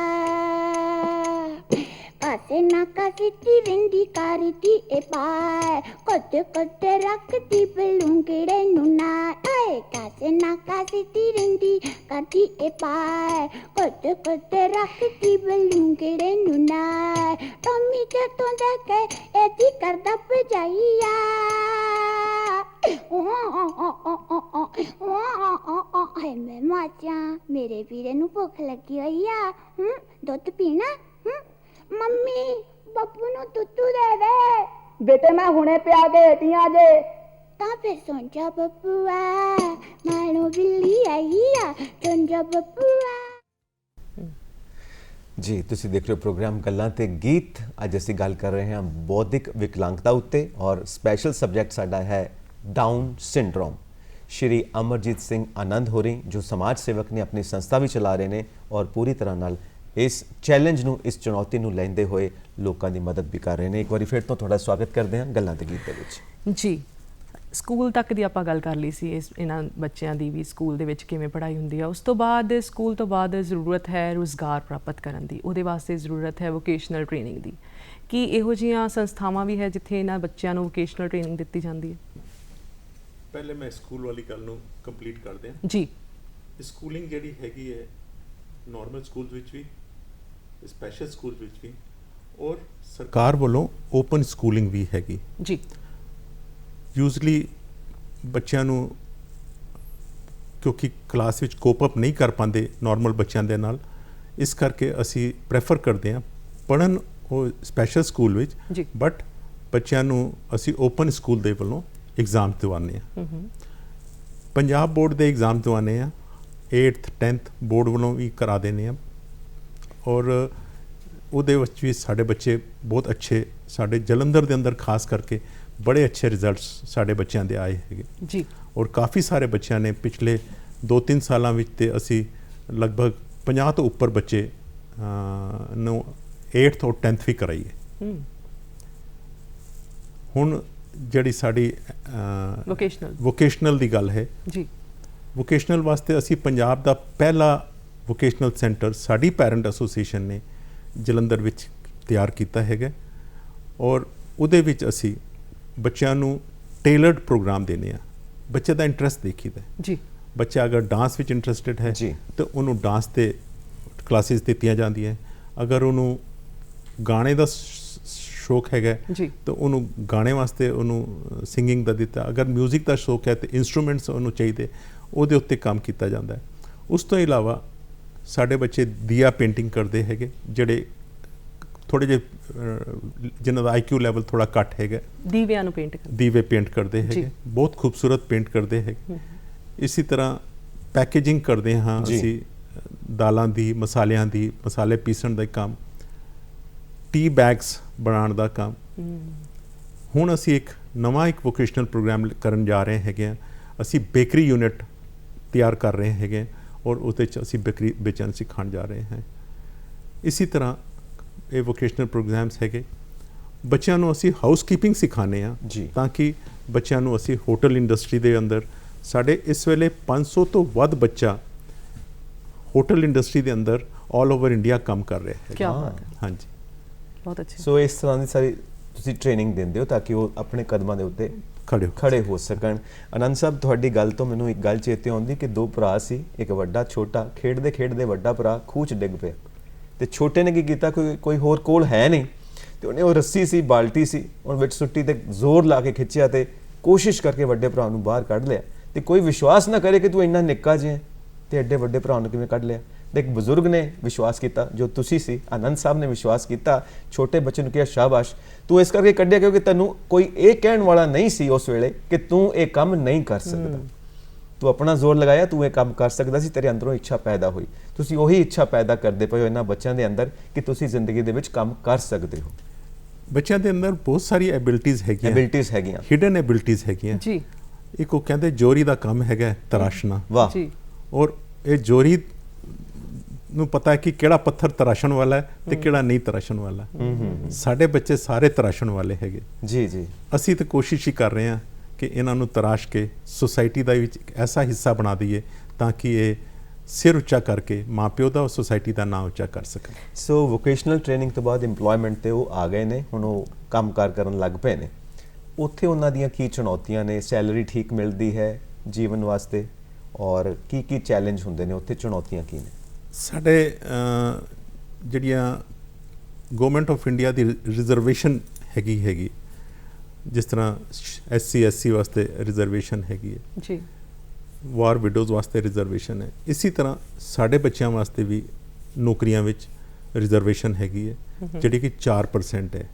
कासे ना कासे ती रेंदी कारी ती ए पार, कोते कोते रखती बलूंगड़े नुना। आए कासे ना कासे ती रेंदी कारी ए पार, कोते कोते रखती बलूंगड़े नुना। टॉमी जे तो देखे एती करदा पजाइया। हाय मैं माचा, मेरे वीरे नू भुख लगी हुई आ। दुध पीना? ਮੰਮੀ ਬੱਬੂ ਨੂੰ ਦੁੱਧੂ ਦੇ ਦੇ। ਬੇਟੇ ਮੈਂ ਹੁਣੇ ਪਿਆ ਕੇ ਹਟੀਆਂ ਜੇ। ਤਾਂ ਫਿਰ ਸੌਂ ਜਾ ਬੱਬੂਆ, ਮਾਣੋ ਬਿੱਲੀ ਆਈ ਆ। ਸੌਂ ਜਾ ਬੱਬੂਆ। ਜੀ ਤੁਸੀਂ ਦੇਖ ਰਹੇ ਹੋ ਪ੍ਰੋਗਰਾਮ ਗੱਲਾਂ ਤੇ ਗੀਤ। ਅੱਜ ਅਸੀਂ ਗੱਲ ਕਰ ਰਹੇ ਹਾਂ ਬੌਧਿਕ ਵਿਕਲਾਂਗਤਾ ਉੱਤੇ ਔਰ ਸਪੈਸ਼ਲ ਸਬਜੈਕਟ ਸਾਡਾ ਹੈ ਡਾਊਨ ਸਿੰਡਰੋਮ। ਸ਼੍ਰੀ ਅਮਰਜੀਤ ਸਿੰਘ ਆਨੰਦ ਹੋਰੀ ਜੋ ਸਮਾਜ ਸੇਵਕ ਨੇ, ਆਪਣੀ ਸੰਸਥਾ ਵੀ ਚਲਾ ਰਹੇ ਨੇ ਔਰ ਪੂਰੀ ਤਰ੍ਹਾਂ ਨਾਲ ਇਸ ਚੈਲੰਜ ਨੂੰ, ਇਸ ਚੁਣੌਤੀ ਨੂੰ ਲੈਂਦੇ ਹੋਏ ਲੋਕਾਂ ਦੀ ਮਦਦ ਵੀ ਕਰ ਰਹੇ ਨੇ। ਇੱਕ ਵਾਰੀ ਫਿਰ ਤੋਂ ਤੁਹਾਡਾ ਸਵਾਗਤ ਕਰਦੇ ਹਾਂ ਗੱਲਾਂ ਤੇ ਗੀਤ ਦੇ ਵਿੱਚ। ਜੀ ਸਕੂਲ ਤੱਕ ਦੀ ਆਪਾਂ ਗੱਲ ਕਰ ਲਈ ਸੀ, ਇਹਨਾਂ ਬੱਚਿਆਂ ਦੀ ਵੀ ਸਕੂਲ ਦੇ ਵਿੱਚ ਕਿਵੇਂ ਪੜ੍ਹਾਈ ਹੁੰਦੀ ਆ। ਉਸ ਤੋਂ ਬਾਅਦ ਸਕੂਲ ਤੋਂ ਬਾਅਦ ਜ਼ਰੂਰਤ ਹੈ ਰੁਜ਼ਗਾਰ ਪ੍ਰਾਪਤ ਕਰਨ ਦੀ, ਉਹਦੇ ਵਾਸਤੇ ਜ਼ਰੂਰਤ ਹੈ ਵੋਕੇਸ਼ਨਲ ਟ੍ਰੇਨਿੰਗ ਦੀ। ਕੀ ਇਹੋ ਜਿਹੀਆਂ ਸੰਸਥਾਵਾਂ ਵੀ ਹੈ ਜਿੱਥੇ ਇਹਨਾਂ ਬੱਚਿਆਂ ਨੂੰ ਵੋਕੇਸ਼ਨਲ ਟ੍ਰੇਨਿੰਗ ਦਿੱਤੀ ਜਾਂਦੀ ਹੈ? ਪਹਿਲੇ ਮੈਂ ਸਕੂਲ ਵਾਲੀ ਗੱਲ ਨੂੰ ਕੰਪਲੀਟ ਕਰਦੇ ਹਾਂ ਜੀ। ਸਕੂਲਿੰਗ ਜਿਹੜੀ ਹੈਗੀ ਹੈ ਨਾਰਮਲ ਸਕੂਲ ਵਿੱਚ ਵੀ, ਸਪੈਸ਼ਲ ਸਕੂਲ ਵਿੱਚ ਵੀ, ਔਰ ਸਰਕਾਰ ਵੱਲੋਂ ਓਪਨ ਸਕੂਲਿੰਗ ਵੀ ਹੈਗੀ। ਜੀ ਯੂਜ਼ਲੀ ਬੱਚਿਆਂ ਨੂੰ ਕਿਉਂਕਿ ਕਲਾਸ ਵਿੱਚ ਕੋਪ ਅਪ ਨਹੀਂ ਕਰ ਪਾਉਂਦੇ ਨਾਰਮਲ ਬੱਚਿਆਂ ਦੇ ਨਾਲ, ਇਸ ਕਰਕੇ ਅਸੀਂ ਪ੍ਰੈਫਰ ਕਰਦੇ ਹਾਂ ਪੜ੍ਹਨ ਉਹ ਸਪੈਸ਼ਲ ਸਕੂਲ ਵਿੱਚ, ਜੀ। ਬਟ ਬੱਚਿਆਂ ਨੂੰ ਅਸੀਂ ਓਪਨ ਸਕੂਲ ਦੇ ਵੱਲੋਂ ਐਗਜ਼ਾਮ ਦਿਵਾਉਂਦੇ ਹਾਂ। ਪੰਜਾਬ ਬੋਰਡ ਦੇ ਐਗਜ਼ਾਮ ਦਿਵਾਉਂਦੇ ਹਾਂ, 8th 10th ਬੋਰਡ ਵੱਲੋਂ ਵੀ ਕਰਾ ਦਿੰਦੇ ਹਾਂ, ਔਰ ਉਹਦੇ ਵਿੱਚ ਵੀ ਸਾਡੇ ਬੱਚੇ ਬਹੁਤ ਅੱਛੇ, ਸਾਡੇ ਜਲੰਧਰ ਦੇ ਅੰਦਰ ਖਾਸ ਕਰਕੇ ਬੜੇ ਅੱਛੇ ਰਿਜ਼ਲਟਸ ਸਾਡੇ ਬੱਚਿਆਂ ਦੇ ਆਏ ਹੈਗੇ ਜੀ। ਔਰ ਕਾਫੀ ਸਾਰੇ ਬੱਚਿਆਂ ਨੇ ਪਿਛਲੇ 2-3 ਸਾਲਾਂ ਵਿੱਚ ਤੇ ਅਸੀਂ ਲਗਭਗ 50 ਤੋਂ ਉੱਪਰ ਬੱਚੇ ਨੂੰ 8th ਔਰ 10th ਵੀ ਕਰਾਈ ਹੈ। ਹੁਣ ਜਿਹੜੀ ਸਾਡੀ ਵੋਕੇਸ਼ਨਲ ਦੀ ਗੱਲ ਹੈ ਜੀ, ਵੋਕੇਸ਼ਨਲ ਵਾਸਤੇ ਅਸੀਂ ਪੰਜਾਬ ਦਾ ਪਹਿਲਾ ਵੋਕੇਸ਼ਨਲ ਸੈਂਟਰ ਸਾਡੀ ਪੈਰੈਂਟ ਐਸੋਸੀਏਸ਼ਨ ਨੇ ਜਲੰਧਰ ਵਿੱਚ ਤਿਆਰ ਕੀਤਾ ਹੈਗਾ, ਔਰ ਉਹਦੇ ਵਿੱਚ ਅਸੀਂ ਬੱਚਿਆਂ ਨੂੰ ਟੇਲਰਡ ਪ੍ਰੋਗਰਾਮ ਦੇਣੇ ਆ। ਬੱਚੇ ਦਾ ਇੰਟਰਸਟ ਦੇਖੀਦਾ ਜੀ। ਬੱਚਾ ਅਗਰ ਡਾਂਸ ਵਿੱਚ ਇੰਟਰਸਟਿਡ ਹੈ ਜੀ। ਤਾਂ ਉਹਨੂੰ ਡਾਂਸ ਦੇ ਕਲਾਸਿਸ ਦਿੱਤੀਆਂ ਜਾਂਦੀਆਂ, ਅਗਰ ਉਹਨੂੰ ਗਾਣੇ ਦਾ ਸ਼ੌਕ ਹੈਗਾ ਜੀ। ਤਾਂ ਉਹਨੂੰ ਗਾਣੇ ਵਾਸਤੇ ਉਹਨੂੰ ਸਿੰਗਿੰਗ ਦਾ ਦਿੱਤਾ, ਅਗਰ ਮਿਊਜ਼ਿਕ ਦਾ ਸ਼ੌਕ ਹੈ ਤੇ ਇੰਸਟਰੂਮੈਂਟਸ ਉਹਨੂੰ ਚਾਹੀਦੇ, ਉਹਦੇ ਉੱਤੇ ਕੰਮ ਕੀਤਾ ਜਾਂਦਾ ਹੈ। ਉਸ ਤੋਂ ਇਲਾਵਾ ਸਾਡੇ ਬੱਚੇ ਦੀਆ ਪੇਂਟਿੰਗ ਕਰਦੇ ਹੈਗੇ, ਜਿਹੜੇ ਥੋੜ੍ਹੇ ਜਿਹੇ ਜਿਨ੍ਹਾਂ ਦਾ IQ ਲੈਵਲ ਥੋੜ੍ਹਾ ਘੱਟ ਹੈਗਾ, ਦੀਵਿਆਂ ਨੂੰ ਪੇਂਟ ਕਰਦੇ, ਦੀਵੇ ਪੇਂਟ ਕਰਦੇ ਹੈਗੇ, ਬਹੁਤ ਖੂਬਸੂਰਤ ਪੇਂਟ ਕਰਦੇ ਹੈਗੇ। ਇਸੇ ਤਰ੍ਹਾਂ ਪੈਕੇਜਿੰਗ ਕਰਦੇ ਹਾਂ ਜੀ। ਅਸੀਂ ਦਾਲਾਂ ਦੀ, ਮਸਾਲਿਆਂ ਦੀ, ਮਸਾਲੇ ਪੀਸਣ ਦਾ ਕੰਮ, ਟੀ ਬੈਗਸ ਬਣਾਉਣ ਦਾ ਕੰਮ। ਹੁਣ ਅਸੀਂ ਇੱਕ ਨਵਾਂ ਵੋਕੇਸ਼ਨਲ ਪ੍ਰੋਗਰਾਮ ਕਰਨ ਜਾ ਰਹੇ ਹੈਗੇ ਹਾਂ। ਅਸੀਂ ਬੇਕਰੀ ਯੂਨਿਟ ਤਿਆਰ ਕਰ ਰਹੇ ਹੈਗੇ, ਔਰ ਉਹਦੇ 'ਚ ਅਸੀਂ ਬੇਕਰੀ ਵੇਚਣ ਸਿਖਾਉਣ ਜਾ ਰਹੇ ਹਾਂ। ਇਸੇ ਤਰ੍ਹਾਂ ਇਹ ਵੋਕੇਸ਼ਨਲ ਪ੍ਰੋਗਰਾਮਸ ਹੈਗੇ। ਬੱਚਿਆਂ ਨੂੰ ਅਸੀਂ ਹਾਊਸਕੀਪਿੰਗ ਸਿਖਾਉਂਦੇ ਹਾਂ, ਜੀ। ਤਾਂ ਕਿ ਬੱਚਿਆਂ ਨੂੰ ਅਸੀਂ ਹੋਟਲ ਇੰਡਸਟਰੀ ਦੇ ਅੰਦਰ, ਸਾਡੇ ਇਸ ਵੇਲੇ 500 ਤੋਂ ਵੱਧ ਬੱਚਾ ਹੋਟਲ ਇੰਡਸਟਰੀ ਦੇ ਅੰਦਰ ਆਲ ਓਵਰ ਇੰਡੀਆ ਕੰਮ ਕਰ ਰਿਹਾ ਹੈ। ਕੀ ਬਾਤ ਹੈ, ਹਾਂਜੀ, ਬਹੁਤ ਅੱਛਾ। ਸੋ ਇਸ ਤਰ੍ਹਾਂ ਦੀ ਸਾਰੀ ਤੁਸੀਂ ਟ੍ਰੇਨਿੰਗ ਦਿੰਦੇ ਹੋ ਤਾਂ ਕਿ ਉਹ ਆਪਣੇ ਕਦਮਾਂ ਦੇ ਉੱਤੇ ਖੜੇ ਹੋ ਸਕਣ। ਆਨੰਦ ਸਾਹਿਬ, ਤੁਹਾਡੀ ਗੱਲ ਤੋਂ ਮੈਨੂੰ ਇੱਕ ਗੱਲ ਚੇਤੇ ਆਉਂਦੀ ਕਿ 2 ਭਰਾ ਸੀ, ਇੱਕ ਵੱਡਾ ਛੋਟਾ, ਖੇਡਦੇ ਖੇਡਦੇ ਵੱਡਾ ਭਰਾ ਖੂਹ 'ਚ ਡਿੱਗ ਪਿਆ ਤੇ ਛੋਟੇ ਨੇ ਕੀ ਕੀਤਾ, ਕੋਈ ਹੋਰ ਕੋਲ ਹੈ ਨਹੀਂ ਤੇ ਉਹਨੇ ਉਹ ਰੱਸੀ ਸੀ, ਬਾਲਟੀ ਸੀ, ਉਹ ਵਿੱਚ ਸੁੱਟੀ ਤੇ ਜ਼ੋਰ ਲਾ ਕੇ ਖਿੱਚਿਆ ਤੇ ਕੋਸ਼ਿਸ਼ ਕਰਕੇ ਵੱਡੇ ਭਰਾ ਨੂੰ ਬਾਹਰ ਕੱਢ ਲਿਆ। ਤੇ ਕੋਈ ਵਿਸ਼ਵਾਸ ਨਾ ਕਰੇ ਕਿ ਤੂੰ ਇੰਨਾ ਨਿੱਕਾ ਜਿਹਾ ਤੇ ਐਡੇ ਵੱਡੇ ਭਰਾ ਨੂੰ ਕਿਵੇਂ ਕੱਢ ਲਿਆ। ਤੇ ਇੱਕ ਬਜ਼ੁਰਗ ਨੇ ਵਿਸ਼ਵਾਸ ਕੀਤਾ, ਜੋ ਤੁਸੀਂ ਸੀ, ਆਨੰਦ ਸਾਹਿਬ ਨੇ ਵਿਸ਼ਵਾਸ ਕੀਤਾ, ਛੋਟੇ ਬੱਚੇ ਨੂੰ ਕਿਹਾ ਸ਼ਾਬਾਸ਼, ਤੂੰ ਇਸ ਕਰਕੇ ਕੱਢਿਆ ਕਿਉਂਕਿ ਤੈਨੂੰ ਕੋਈ ਇਹ ਕਹਿਣ ਵਾਲਾ ਨਹੀਂ ਸੀ ਉਸ ਵੇਲੇ ਕਿ ਤੂੰ ਇਹ ਕੰਮ ਨਹੀਂ ਕਰ ਸਕਦਾ। ਤੂੰ ਆਪਣਾ ਜ਼ੋਰ ਲਗਾਇਆ, ਤੂੰ ਇਹ ਕੰਮ ਕਰ ਸਕਦਾ ਸੀ, ਤੇਰੇ ਅੰਦਰੋਂ ਇੱਛਾ ਪੈਦਾ ਹੋਈ। ਤੁਸੀਂ ਉਹੀ ਇੱਛਾ ਪੈਦਾ ਕਰਦੇ ਪਏ ਹੋ ਇਹਨਾਂ ਬੱਚਿਆਂ ਦੇ ਅੰਦਰ ਕਿ ਤੁਸੀਂ ਜ਼ਿੰਦਗੀ ਦੇ ਵਿੱਚ ਕੰਮ ਕਰ ਸਕਦੇ ਹੋ। ਬੱਚਿਆਂ ਦੇ ਅੰਦਰ ਬਹੁਤ ਸਾਰੀ ਐਬਿਲਿਟੀਜ਼ ਹੈਗੀਆਂ, ਹਿਡਨ ਐਬਿਲਿਟੀਜ਼ ਹੈਗੀਆਂ ਜੀ। ਇੱਕ ਉਹ ਕਹਿੰਦੇ ਜੋਰੀ ਦਾ ਕੰਮ ਹੈਗਾ ਤਰਾਸ਼ਣਾ। ਵਾਹ ਜੀ। ਔਰ ਇਹ ਜੋਰੀ ਨੂੰ ਪਤਾ ਹੈ ਕਿ ਕਿਹੜਾ ਪੱਥਰ ਤਰਾਸ਼ਣ ਵਾਲਾ ਹੈ ਤੇ ਕਿਹੜਾ ਨਹੀਂ ਤਰਾਸ਼ਣ ਵਾਲਾ। ਸਾਡੇ ਬੱਚੇ ਸਾਰੇ ਤਰਾਸ਼ਣ ਵਾਲੇ ਹੈਗੇ। ਜੀ ਜੀ। ਅਸੀਂ ਤਾਂ ਕੋਸ਼ਿਸ਼ ਹੀ ਕਰ ਰਹੇ ਹਾਂ ਕਿ ਇਹਨਾਂ ਨੂੰ ਤਰਾਸ਼ ਕੇ ਸੋਸਾਇਟੀ ਦਾ ਵਿੱਚ ਇੱਕ ਐਸਾ ਹਿੱਸਾ ਬਣਾ ਦਈਏ ਤਾਂ ਕਿ ਇਹ ਸਿਰ ਉੱਚਾ ਕਰਕੇ ਮਾਂ ਪਿਓ ਦਾ, ਸੋਸਾਇਟੀ ਦਾ ਨਾਂ ਉੱਚਾ ਕਰ ਸਕਣ। ਸੋ ਵੋਕੇਸ਼ਨਲ ਟ੍ਰੇਨਿੰਗ ਤੋਂ ਬਾਅਦ ਇੰਪਲੋਇਮੈਂਟ ਤੇ ਉਹ ਆ ਗਏ ਨੇ, ਹੁਣ ਉਹ ਕੰਮਕਾਰ ਕਰਨ ਲੱਗ ਪਏ ਨੇ। ਉੱਥੇ ਉਹਨਾਂ ਦੀਆਂ ਕੀ ਚੁਣੌਤੀਆਂ ਨੇ? ਸੈਲਰੀ ਠੀਕ ਮਿਲਦੀ ਹੈ ਜੀਵਨ ਵਾਸਤੇ, ਔਰ ਕੀ ਚੈਲੰਜ ਹੁੰਦੇ ਨੇ ਉੱਥੇ, ਚੁਣੌਤੀਆਂ ਕੀ ਨੇ? ਸਾਡੇ ਜਿਹੜੀਆਂ government of India the reservation ਹੈਗੀ, ਜਿਸ ਤਰ੍ਹਾਂ SC SC ਵਾਸਤੇ ਰਿਜ਼ਰਵੇਸ਼ਨ ਹੈਗੀ ਹੈ ਜੀ, ਵਾਰ ਵਿਡੋਜ਼ ਵਾਸਤੇ ਰਿਜ਼ਰਵੇਸ਼ਨ ਹੈ, ਇਸੇ ਤਰ੍ਹਾਂ ਸਾਡੇ ਬੱਚਿਆਂ ਵਾਸਤੇ ਵੀ ਨੌਕਰੀਆਂ ਵਿੱਚ ਰਿਜ਼ਰਵੇਸ਼ਨ ਹੈਗੀ ਹੈ, ਜਿਹੜੀ ਕਿ 4% ਹੈ।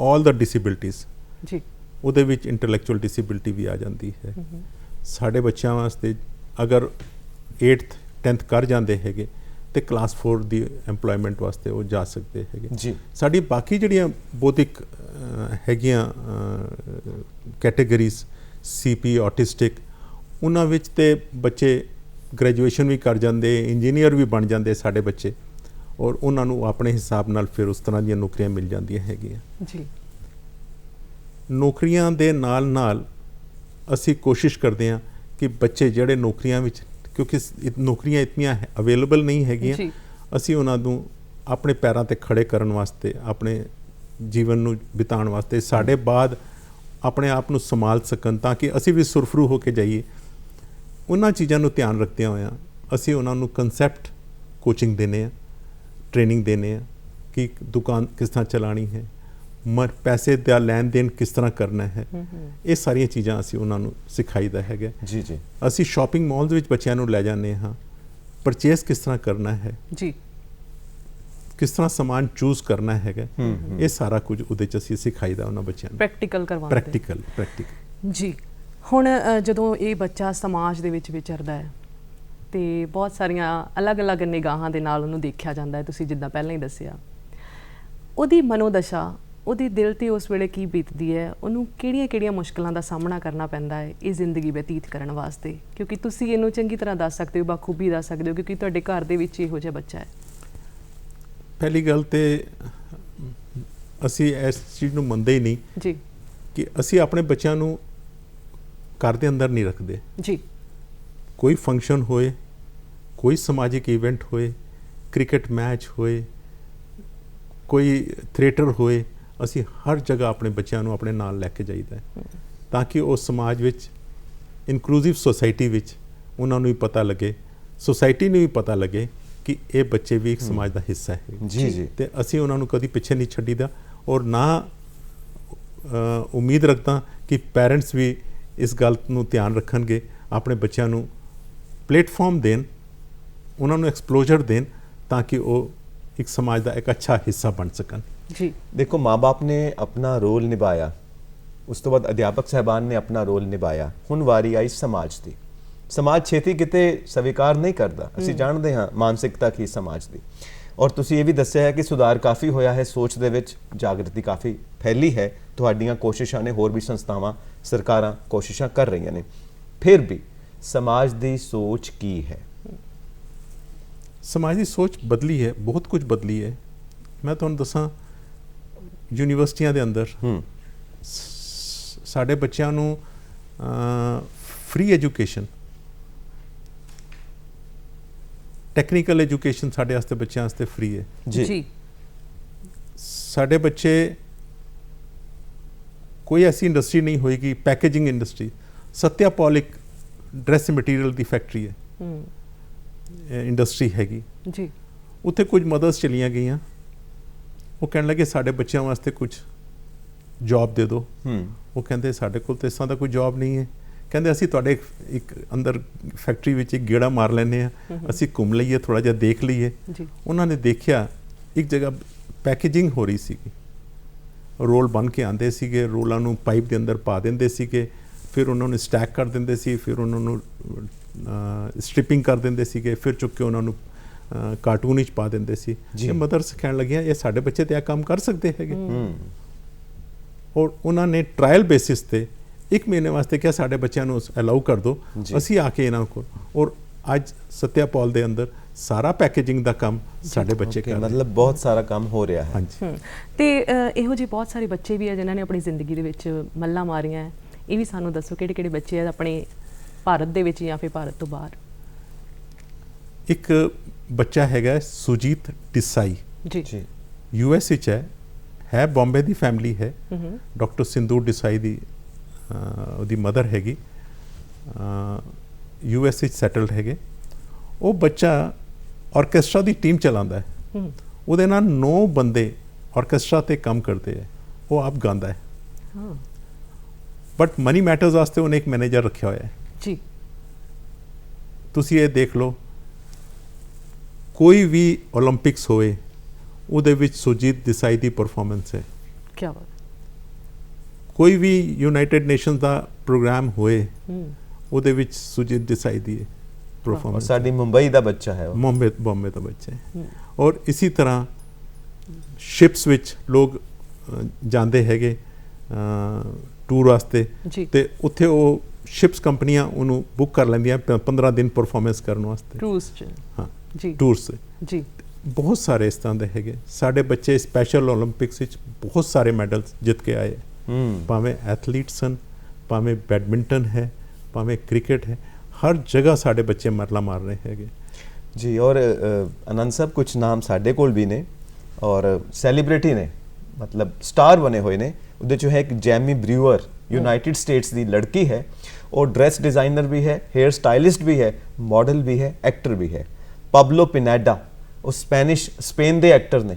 ਆਲ ਦਾ ਡਿਸੇਬਿਲਟੀਜ਼ ਜੀ, ਉਹਦੇ ਵਿੱਚ ਇੰਟੈਲੈਕਚੁਅਲ ਡਿਸੇਬਿਲਟੀ ਵੀ ਆ ਜਾਂਦੀ ਹੈ। ਸਾਡੇ ਬੱਚਿਆਂ ਵਾਸਤੇ ਅਗਰ 8th 10th ਕਰ ਜਾਂਦੇ ਹੈਗੇ ਤੇ ਕਲਾਸ 4 ਦੀ ਐਮਪਲੋਇਮੈਂਟ ਵਾਸਤੇ ਉਹ ਜਾ ਸਕਦੇ ਹੈਗੇ ਜੀ। ਸਾਡੀ ਬਾਕੀ ਜਿਹੜੀਆਂ ਬੌਧਿਕ ਹੈਗੀਆਂ ਕੈਟੇਗਰੀਜ਼, CP, ਆਟਿਸਟਿਕ, ਉਹਨਾਂ ਵਿੱਚ ਤੇ ਬੱਚੇ ਗ੍ਰੈਜੂਏਸ਼ਨ ਵੀ ਕਰ ਜਾਂਦੇ, ਇੰਜੀਨੀਅਰ ਵੀ ਬਣ ਜਾਂਦੇ ਸਾਡੇ ਬੱਚੇ, ਔਰ ਉਹਨਾਂ ਨੂੰ ਆਪਣੇ ਹਿਸਾਬ ਨਾਲ ਫਿਰ ਉਸ ਤਰ੍ਹਾਂ ਦੀਆਂ ਨੌਕਰੀਆਂ ਮਿਲ ਜਾਂਦੀਆਂ ਹੈਗੀਆਂ ਜੀ। ਨੌਕਰੀਆਂ ਦੇ ਨਾਲ ਅਸੀਂ ਕੋਸ਼ਿਸ਼ ਕਰਦੇ ਹਾਂ ਕਿ ਬੱਚੇ ਜਿਹੜੇ ਨੌਕਰੀਆਂ ਵਿੱਚ, ਕਿਉਂਕਿ ਨੌਕਰੀਆਂ ਇਤਨੀਆਂ ਅਵੇਲੇਬਲ ਨਹੀਂ ਹੈਗੀਆਂ, ਅਸੀਂ ਉਹਨਾਂ ਨੂੰ ਆਪਣੇ ਪੈਰਾਂ ਤੇ ਖੜੇ ਕਰਨ ਵਾਸਤੇ, ਆਪਣੇ ਜੀਵਨ ਨੂੰ ਬਿਤਾਉਣ ਵਾਸਤੇ, ਸਾਡੇ ਬਾਅਦ ਆਪਣੇ ਆਪ ਨੂੰ ਸੰਭਾਲ ਸਕਣ ਤਾਂ ਕਿ ਅਸੀਂ ਵੀ ਸੁਰਖਰੂ ਹੋ ਕੇ ਜਾਈਏ, ਉਹਨਾਂ ਚੀਜ਼ਾਂ ਨੂੰ ਧਿਆਨ ਰੱਖਦਿਆਂ ਹੋਇਆਂ ਅਸੀਂ ਉਹਨਾਂ ਨੂੰ ਕਨਸੈਪਟ ਕੋਚਿੰਗ ਦਿੰਦੇ ਹਾਂ, ਟ੍ਰੇਨਿੰਗ ਦਿੰਦੇ ਹਾਂ, ਕਿ ਦੁਕਾਨ ਕਿਸ ਤਰ੍ਹਾਂ ਚਲਾਣੀ ਹੈ, ਪੈਸੇ ਦਾ ਲੈਣ ਦੇਣ ਕਿਸ ਤਰ੍ਹਾਂ ਕਰਨਾ ਹੈ। ਇਹ ਸਾਰੀਆਂ ਚੀਜ਼ਾਂ ਅਸੀਂ ਉਹਨਾਂ ਨੂੰ ਸਿਖਾਈਦਾ ਹੈਗਾ। ਜੀ ਜੀ। ਅਸੀਂ ਸ਼ਾਪਿੰਗ ਮਾਲਸ ਵਿੱਚ ਬੱਚਿਆਂ ਨੂੰ ਲੈ ਜਾਂਦੇ ਹਾਂ, ਪਰਚੇਸ ਕਿਸ ਤਰ੍ਹਾਂ ਕਰਨਾ ਹੈ ਜੀ, ਕਿਸ ਤਰ੍ਹਾਂ ਸਮਾਨ ਚੂਜ਼ ਕਰਨਾ ਹੈਗਾ, ਇਹ ਸਾਰਾ ਕੁਝ ਉਹਦੇ ਚ ਅਸੀਂ ਸਿਖਾਈਦਾ ਉਹਨਾਂ ਬੱਚਿਆਂ ਨੂੰ। ਪ੍ਰੈਕਟੀਕਲ ਕਰਵਾਉਂਦੇ। ਪ੍ਰੈਕਟੀਕਲ ਜੀ। ਹੁਣ ਜਦੋਂ ਇਹ ਬੱਚਾ ਸਮਾਜ ਦੇ ਵਿੱਚ ਵਿਚਰਦਾ ਹੈ ਤੇ ਬਹੁਤ ਸਾਰੀਆਂ ਅਲੱਗ-ਅਲੱਗ ਨਿਗਾਹਾਂ ਦੇ ਨਾਲ ਉਹਨੂੰ ਦੇਖਿਆ ਜਾਂਦਾ ਹੈ, ਤੁਸੀਂ ਜਿੱਦਾਂ ਪਹਿਲਾਂ ਹੀ ਦੱਸਿਆ, ਉਹਦੀ ਮਨੋਦਸ਼ਾ, ਉਹਦੀ ਦਿਲ ਤੇ ਉਸ ਵੇਲੇ ਕੀ ਬੀਤਦੀ ਹੈ, ਉਹਨੂੰ ਕਿਹੜੀਆਂ-ਕਿਹੜੀਆਂ ਮੁਸ਼ਕਲਾਂ ਦਾ ਸਾਹਮਣਾ ਕਰਨਾ ਪੈਂਦਾ ਹੈ ਇਹ ਜ਼ਿੰਦਗੀ ਬਤੀਤ ਕਰਨ ਵਾਸਤੇ, ਕਿਉਂਕਿ ਤੁਸੀਂ ਇਹਨੂੰ ਚੰਗੀ ਤਰ੍ਹਾਂ ਦੱਸ ਸਕਦੇ ਹੋ, ਬਾਖੂਬੀ ਦੱਸ ਸਕਦੇ ਹੋ, ਕਿਉਂਕਿ ਤੁਹਾਡੇ ਘਰ ਦੇ ਵਿੱਚ ਇਹੋ ਜਿਹਾ ਬੱਚਾ ਹੈ। ਪਹਿਲੀ ਗੱਲ ਤੇ ਅਸੀਂ ਇਸ ਚੀਜ਼ ਨੂੰ ਮੰਨਦੇ ਹੀ ਨਹੀਂ ਜੀ ਕਿ ਅਸੀਂ ਆਪਣੇ ਬੱਚਿਆਂ ਨੂੰ ਘਰ ਦੇ ਅੰਦਰ ਨਹੀਂ ਰੱਖਦੇ। ਜੀ। ਕੋਈ ਫੰਕਸ਼ਨ ਹੋਏ, ਕੋਈ ਸਮਾਜਿਕ ਇਵੈਂਟ ਹੋਏ, ਕ੍ਰਿਕਟ ਮੈਚ ਹੋਏ, ਕੋਈ ਥੀਏਟਰ ਹੋਏ, ਅਸੀਂ ਹਰ ਜਗ੍ਹਾ ਆਪਣੇ ਬੱਚਿਆਂ ਨੂੰ ਆਪਣੇ ਨਾਲ ਲੈ ਕੇ ਜਾਈਦਾ ਹੈ ਤਾਂ ਕਿ ਉਹ ਸਮਾਜ ਵਿੱਚ, ਇਨਕਲੂਸਿਵ ਸੋਸਾਇਟੀ ਵਿੱਚ ਉਹਨਾਂ ਨੂੰ ਵੀ ਪਤਾ ਲੱਗੇ, ਸੋਸਾਇਟੀ ਨੂੰ ਵੀ ਪਤਾ ਲੱਗੇ ਕਿ ਇਹ ਬੱਚੇ ਵੀ ਇੱਕ ਸਮਾਜ ਦਾ ਹਿੱਸਾ ਹੈ। ਜੀ ਜੀ। ਤੇ ਅਸੀਂ ਉਹਨਾਂ ਨੂੰ ਕਦੀ ਪਿੱਛੇ ਨਹੀਂ ਛੱਡੀਦਾ, ਔਰ ਨਾ ਉਮੀਦ ਰੱਖਦਾ ਕਿ ਪੈਰੈਂਟਸ ਵੀ ਇਸ ਗੱਲ ਨੂੰ ਧਿਆਨ ਰੱਖਣਗੇ, ਆਪਣੇ ਬੱਚਿਆਂ ਨੂੰ ਪਲੇਟਫਾਰਮ ਦੇਣ, ਉਹਨਾਂ ਨੂੰ ਐਕਸਪਲੋਜਰ ਦੇਣ ਤਾਂ ਕਿ ਉਹ ਇੱਕ ਸਮਾਜ ਦਾ ਇੱਕ ਅੱਛਾ ਹਿੱਸਾ ਬਣ ਸਕਣ। ਜੀ। देखो, माँ बाप ने अपना रोल निभाया, उस तो बाद अध्यापक साहबान ने अपना रोल निभाया, हुण वारी आई समाज दी। समाज छेती किते स्वीकार नहीं करता, ਅਸੀਂ ਜਾਣਦੇ ਹਾਂ ਮਾਨਸਿਕਤਾ ਕੀ ਸਮਾਜ ਦੀ। ਔਰ ਤੁਸੀਂ ਇਹ ਵੀ ਦੱਸਿਆ ਹੈ ਕਿ ਸੁਧਾਰ ਕਾਫੀ ਹੋਇਆ ਹੈ, ਸੋਚ ਦੇ ਵਿੱਚ ਜਾਗਰਤੀ ਕਾਫੀ ਫੈਲੀ ਹੈ, ਤੁਹਾਡੀਆਂ ਕੋਸ਼ਿਸ਼ਾਂ ਨੇ, ਹੋਰ ਵੀ ਸੰਸਥਾਵਾਂ, ਸਰਕਾਰਾਂ ਕੋਸ਼ਿਸ਼ਾਂ ਕਰ ਰਹੀਆਂ ਨੇ, ਫਿਰ ਵੀ ਸਮਾਜ ਦੀ ਸੋਚ ਕੀ ਹੈ? ਸਮਾਜ ਦੀ ਸੋਚ ਬਦਲੀ ਹੈ, ਬਹੁਤ ਕੁਝ ਬਦਲੀ ਹੈ। ਮੈਂ ਤੁਹਾਨੂੰ ਦੱਸਾਂ, ਯੂਨੀਵਰਸਿਟੀਆਂ ਦੇ ਅੰਦਰ ਸਾਡੇ ਬੱਚਿਆਂ ਨੂੰ ਫ੍ਰੀ ਐਜੂਕੇਸ਼ਨ, ਟੈਕਨੀਕਲ ਐਜੂਕੇਸ਼ਨ ਸਾਡੇ ਵਾਸਤੇ, ਬੱਚਿਆਂ ਵਾਸਤੇ ਫ੍ਰੀ ਹੈ। ਜੀ। ਸਾਡੇ ਬੱਚੇ, ਕੋਈ ਐਸੀ ਇੰਡਸਟਰੀ ਨਹੀਂ ਹੋਏਗੀ, ਪੈਕੇਜਿੰਗ ਇੰਡਸਟਰੀ, ਸਤਿਆ ਪੌਲਿਕ ਡਰੈਸ ਮਟੀਰੀਅਲ ਦੀ ਫੈਕਟਰੀ ਹੈ, ਇੰਡਸਟਰੀ ਹੈਗੀ ਜੀ। ਉੱਥੇ ਕੁਝ ਮਦਰਸ ਚਲੀਆਂ ਗਈਆਂ, ਉਹ ਕਹਿਣ ਲੱਗੇ ਸਾਡੇ ਬੱਚਿਆਂ ਵਾਸਤੇ ਕੁਝ ਜੌਬ ਦੇ ਦਿਓ। ਉਹ ਕਹਿੰਦੇ ਸਾਡੇ ਕੋਲ ਤਾਂ ਇਸ ਤਰ੍ਹਾਂ ਦਾ ਕੋਈ ਜੌਬ ਨਹੀਂ ਹੈ। ਕਹਿੰਦੇ ਅਸੀਂ ਤੁਹਾਡੇ ਇੱਕ ਅੰਦਰ ਫੈਕਟਰੀ ਵਿੱਚ ਇੱਕ ਗੇੜਾ ਮਾਰ ਲੈਂਦੇ ਹਾਂ, ਅਸੀਂ ਘੁੰਮ ਲਈਏ, ਥੋੜ੍ਹਾ ਜਿਹਾ ਦੇਖ ਲਈਏ। ਉਹਨਾਂ ਨੇ ਦੇਖਿਆ ਇੱਕ ਜਗ੍ਹਾ ਪੈਕੇਜਿੰਗ ਹੋ ਰਹੀ ਸੀਗੀ, ਰੋਲ ਬਣ ਕੇ ਆਉਂਦੇ ਸੀਗੇ, ਰੋਲਾਂ ਨੂੰ ਪਾਈਪ ਦੇ ਅੰਦਰ ਪਾ ਦਿੰਦੇ ਸੀਗੇ, ਫਿਰ ਉਹਨਾਂ ਨੂੰ ਸਟੈਕ ਕਰ ਦਿੰਦੇ ਸੀ, ਫਿਰ ਉਹਨਾਂ ਨੂੰ ਸਟ੍ਰਿਪਿੰਗ ਕਰ ਦਿੰਦੇ ਸੀਗੇ, ਫਿਰ ਚੁੱਕ ਕੇ ਉਹਨਾਂ ਨੂੰ ਕਾਰਟੂਨ ਵਿੱਚ ਪਾ ਦਿੰਦੇ ਸੀ। ਇਹ ਮਦਰਸ ਕਹਿਣ ਲੱਗੀਆਂ ਇਹ ਸਾਡੇ ਬੱਚੇ ਤੇ ਇਹ ਕੰਮ ਕਰ ਸਕਦੇ ਹੈਗੇ। ਔਰ ਉਹਨਾਂ ਨੇ ਟ੍ਰਾਇਲ ਬੇਸਿਸ ਤੇ 1 ਮਹੀਨੇ ਵਾਸਤੇ ਕਿਹਾ ਸਾਡੇ ਬੱਚਿਆਂ ਨੂੰ ਅਲਾਉ ਕਰ ਦਿਓ, ਅਸੀਂ ਆ ਕੇ ਇਹਨਾਂ ਕੋਲ। ਔਰ ਅੱਜ ਸਤਿਆ ਪੌਲ ਦੇ ਅੰਦਰ ਸਾਰਾ ਪੈਕੇਜਿੰਗ ਦਾ ਕੰਮ ਸਾਡੇ ਬੱਚੇ ਕਰ ਰਹੇ। ਮਤਲਬ ਬਹੁਤ ਸਾਰਾ ਕੰਮ ਹੋ ਰਿਹਾ ਹੈ। ਹਾਂਜੀ। ਤੇ ਇਹੋ ਜਿਹੇ ਬਹੁਤ ਸਾਰੇ ਬੱਚੇ ਵੀ ਆ ਜਿਨ੍ਹਾਂ ਨੇ ਆਪਣੀ ਜ਼ਿੰਦਗੀ ਦੇ ਵਿੱਚ ਮੱਲਾਂ ਮਾਰੀਆਂ, ਇਹ ਵੀ ਸਾਨੂੰ ਦੱਸੋ ਕਿਹੜੇ-ਕਿਹੜੇ ਬੱਚੇ ਆ ਆਪਣੇ ਭਾਰਤ ਦੇ ਵਿੱਚ ਜਾਂ ਫਿਰ ਭਾਰਤ ਤੋਂ ਬਾਹਰ? ਇੱਕ ਬੱਚਾ ਹੈਗਾ ਸੁਜੀਤ ਦੇਸਾਈ ਜੀ। US ਵਿੱਚ ਹੈ ਬੰਬੇ ਦੀ ਫੈਮਿਲੀ ਹੈ। ਡਾਕਟਰ ਸਿੰਦੂਰ ਦੇਸਾਈ ਦੀ ਉਹਦੀ ਮਦਰ ਹੈਗੀ, US ਵਿੱਚ ਸੈਟਲਡ ਹੈਗੇ। ਉਹ ਬੱਚਾ ਆਰਕੈਸਟਰਾ ਦੀ ਟੀਮ ਚਲਾਉਂਦਾ ਹੈ, ਉਹਦੇ ਨਾਲ 9 ਬੰਦੇ ਆਰਕੈਸਟਰਾ ਤੇ ਕੰਮ ਕਰਦੇ ਹੈ, ਉਹ ਆਪ ਗਾਉਂਦਾ ਹੈ। ਬਟ ਮਨੀ ਮੈਟਰਸ ਵਾਸਤੇ ਉਹਨੇ ਇੱਕ ਮੈਨੇਜਰ ਰੱਖਿਆ ਹੋਇਆ ਹੈ। ਜੀ। ਤੁਸੀਂ ਇਹ ਦੇਖ ਲਓ, ਕੋਈ ਵੀ ਓਲੰਪਿਕਸ ਹੋਏ ਉਹਦੇ ਵਿੱਚ ਸੁਜੀਤ ਦੇਸਾਈ ਦੀ ਪਰਫਾਰਮੈਂਸ ਹੈ। ਕੀ ਬਾਤ। ਕੋਈ ਵੀ ਯੂਨਾਈਟਿਡ ਨੇਸ਼ਨਸ ਦਾ ਪ੍ਰੋਗਰਾਮ ਹੋਏ ਉਹਦੇ ਵਿੱਚ ਸੁਜੀਤ ਦੇਸਾਈ ਦੀ ਪਰਫਾਰਮੈਂਸ। ਸਾਡੀ ਮੁੰਬਈ ਦਾ ਬੱਚਾ ਹੈ, ਬੰਬੇ ਦਾ ਬੱਚਾ ਹੈ। ਔਰ ਇਸੇ ਤਰ੍ਹਾਂ ਸ਼ਿਪਸ ਵਿੱਚ ਲੋਕ ਜਾਂਦੇ ਹੈਗੇ ਟੂਰ ਵਾਸਤੇ, ਤੇ ਉੱਥੇ ਉਹ ਸ਼ਿਪਸ ਕੰਪਨੀਆਂ ਉਹਨੂੰ ਬੁੱਕ ਕਰ ਲੈਂਦੀਆਂ 15 ਦਿਨ ਪਰਫਾਰਮੈਂਸ ਕਰਨ ਵਾਸਤੇ, ਟੂਰਸ 'ਚ। ਹਾਂ ਜੀ, ਟੂਰਸ ਜੀ। ਬਹੁਤ ਸਾਰੇ ਇਸ ਤਰ੍ਹਾਂ ਦੇ ਹੈਗੇ। ਸਾਡੇ ਬੱਚੇ ਸਪੈਸ਼ਲ ਓਲੰਪਿਕਸ ਵਿੱਚ ਬਹੁਤ ਸਾਰੇ ਮੈਡਲਸ ਜਿੱਤ ਕੇ ਆਏ, ਭਾਵੇਂ ਐਥਲੀਟਸ ਹਨ, ਭਾਵੇਂ ਬੈਡਮਿੰਟਨ ਹੈ, ਭਾਵੇਂ ਕ੍ਰਿਕਟ ਹੈ, ਹਰ ਜਗ੍ਹਾ ਸਾਡੇ ਬੱਚੇ ਮਰਲਾ ਮਾਰ ਰਹੇ ਹੈਗੇ ਜੀ। ਔਰ ਆਨੰਦ ਸਾਹਿਬ, ਕੁਝ ਨਾਮ ਸਾਡੇ ਕੋਲ ਵੀ ਨੇ ਔਰ ਸੈਲੀਬ੍ਰਿਟੀ ਨੇ, ਮਤਲਬ ਸਟਾਰ ਬਣੇ ਹੋਏ ਨੇ। ਉਹਦੇ 'ਚੋਂ ਹੈ ਇੱਕ ਜੈਮੀ ਬਰਿਊਅਰ, ਯੂਨਾਈਟਿਡ ਸਟੇਟਸ ਦੀ ਲੜਕੀ ਹੈ, ਉਹ ਡਰੈਸ डिज़ाइनर भी है, हेयर स्टाइलिस्ट भी है, मॉडल भी है, एक्टर भी है। पब्लो पिनेडा, ਉਹ स्पेन ਦੇ एक्टर ने,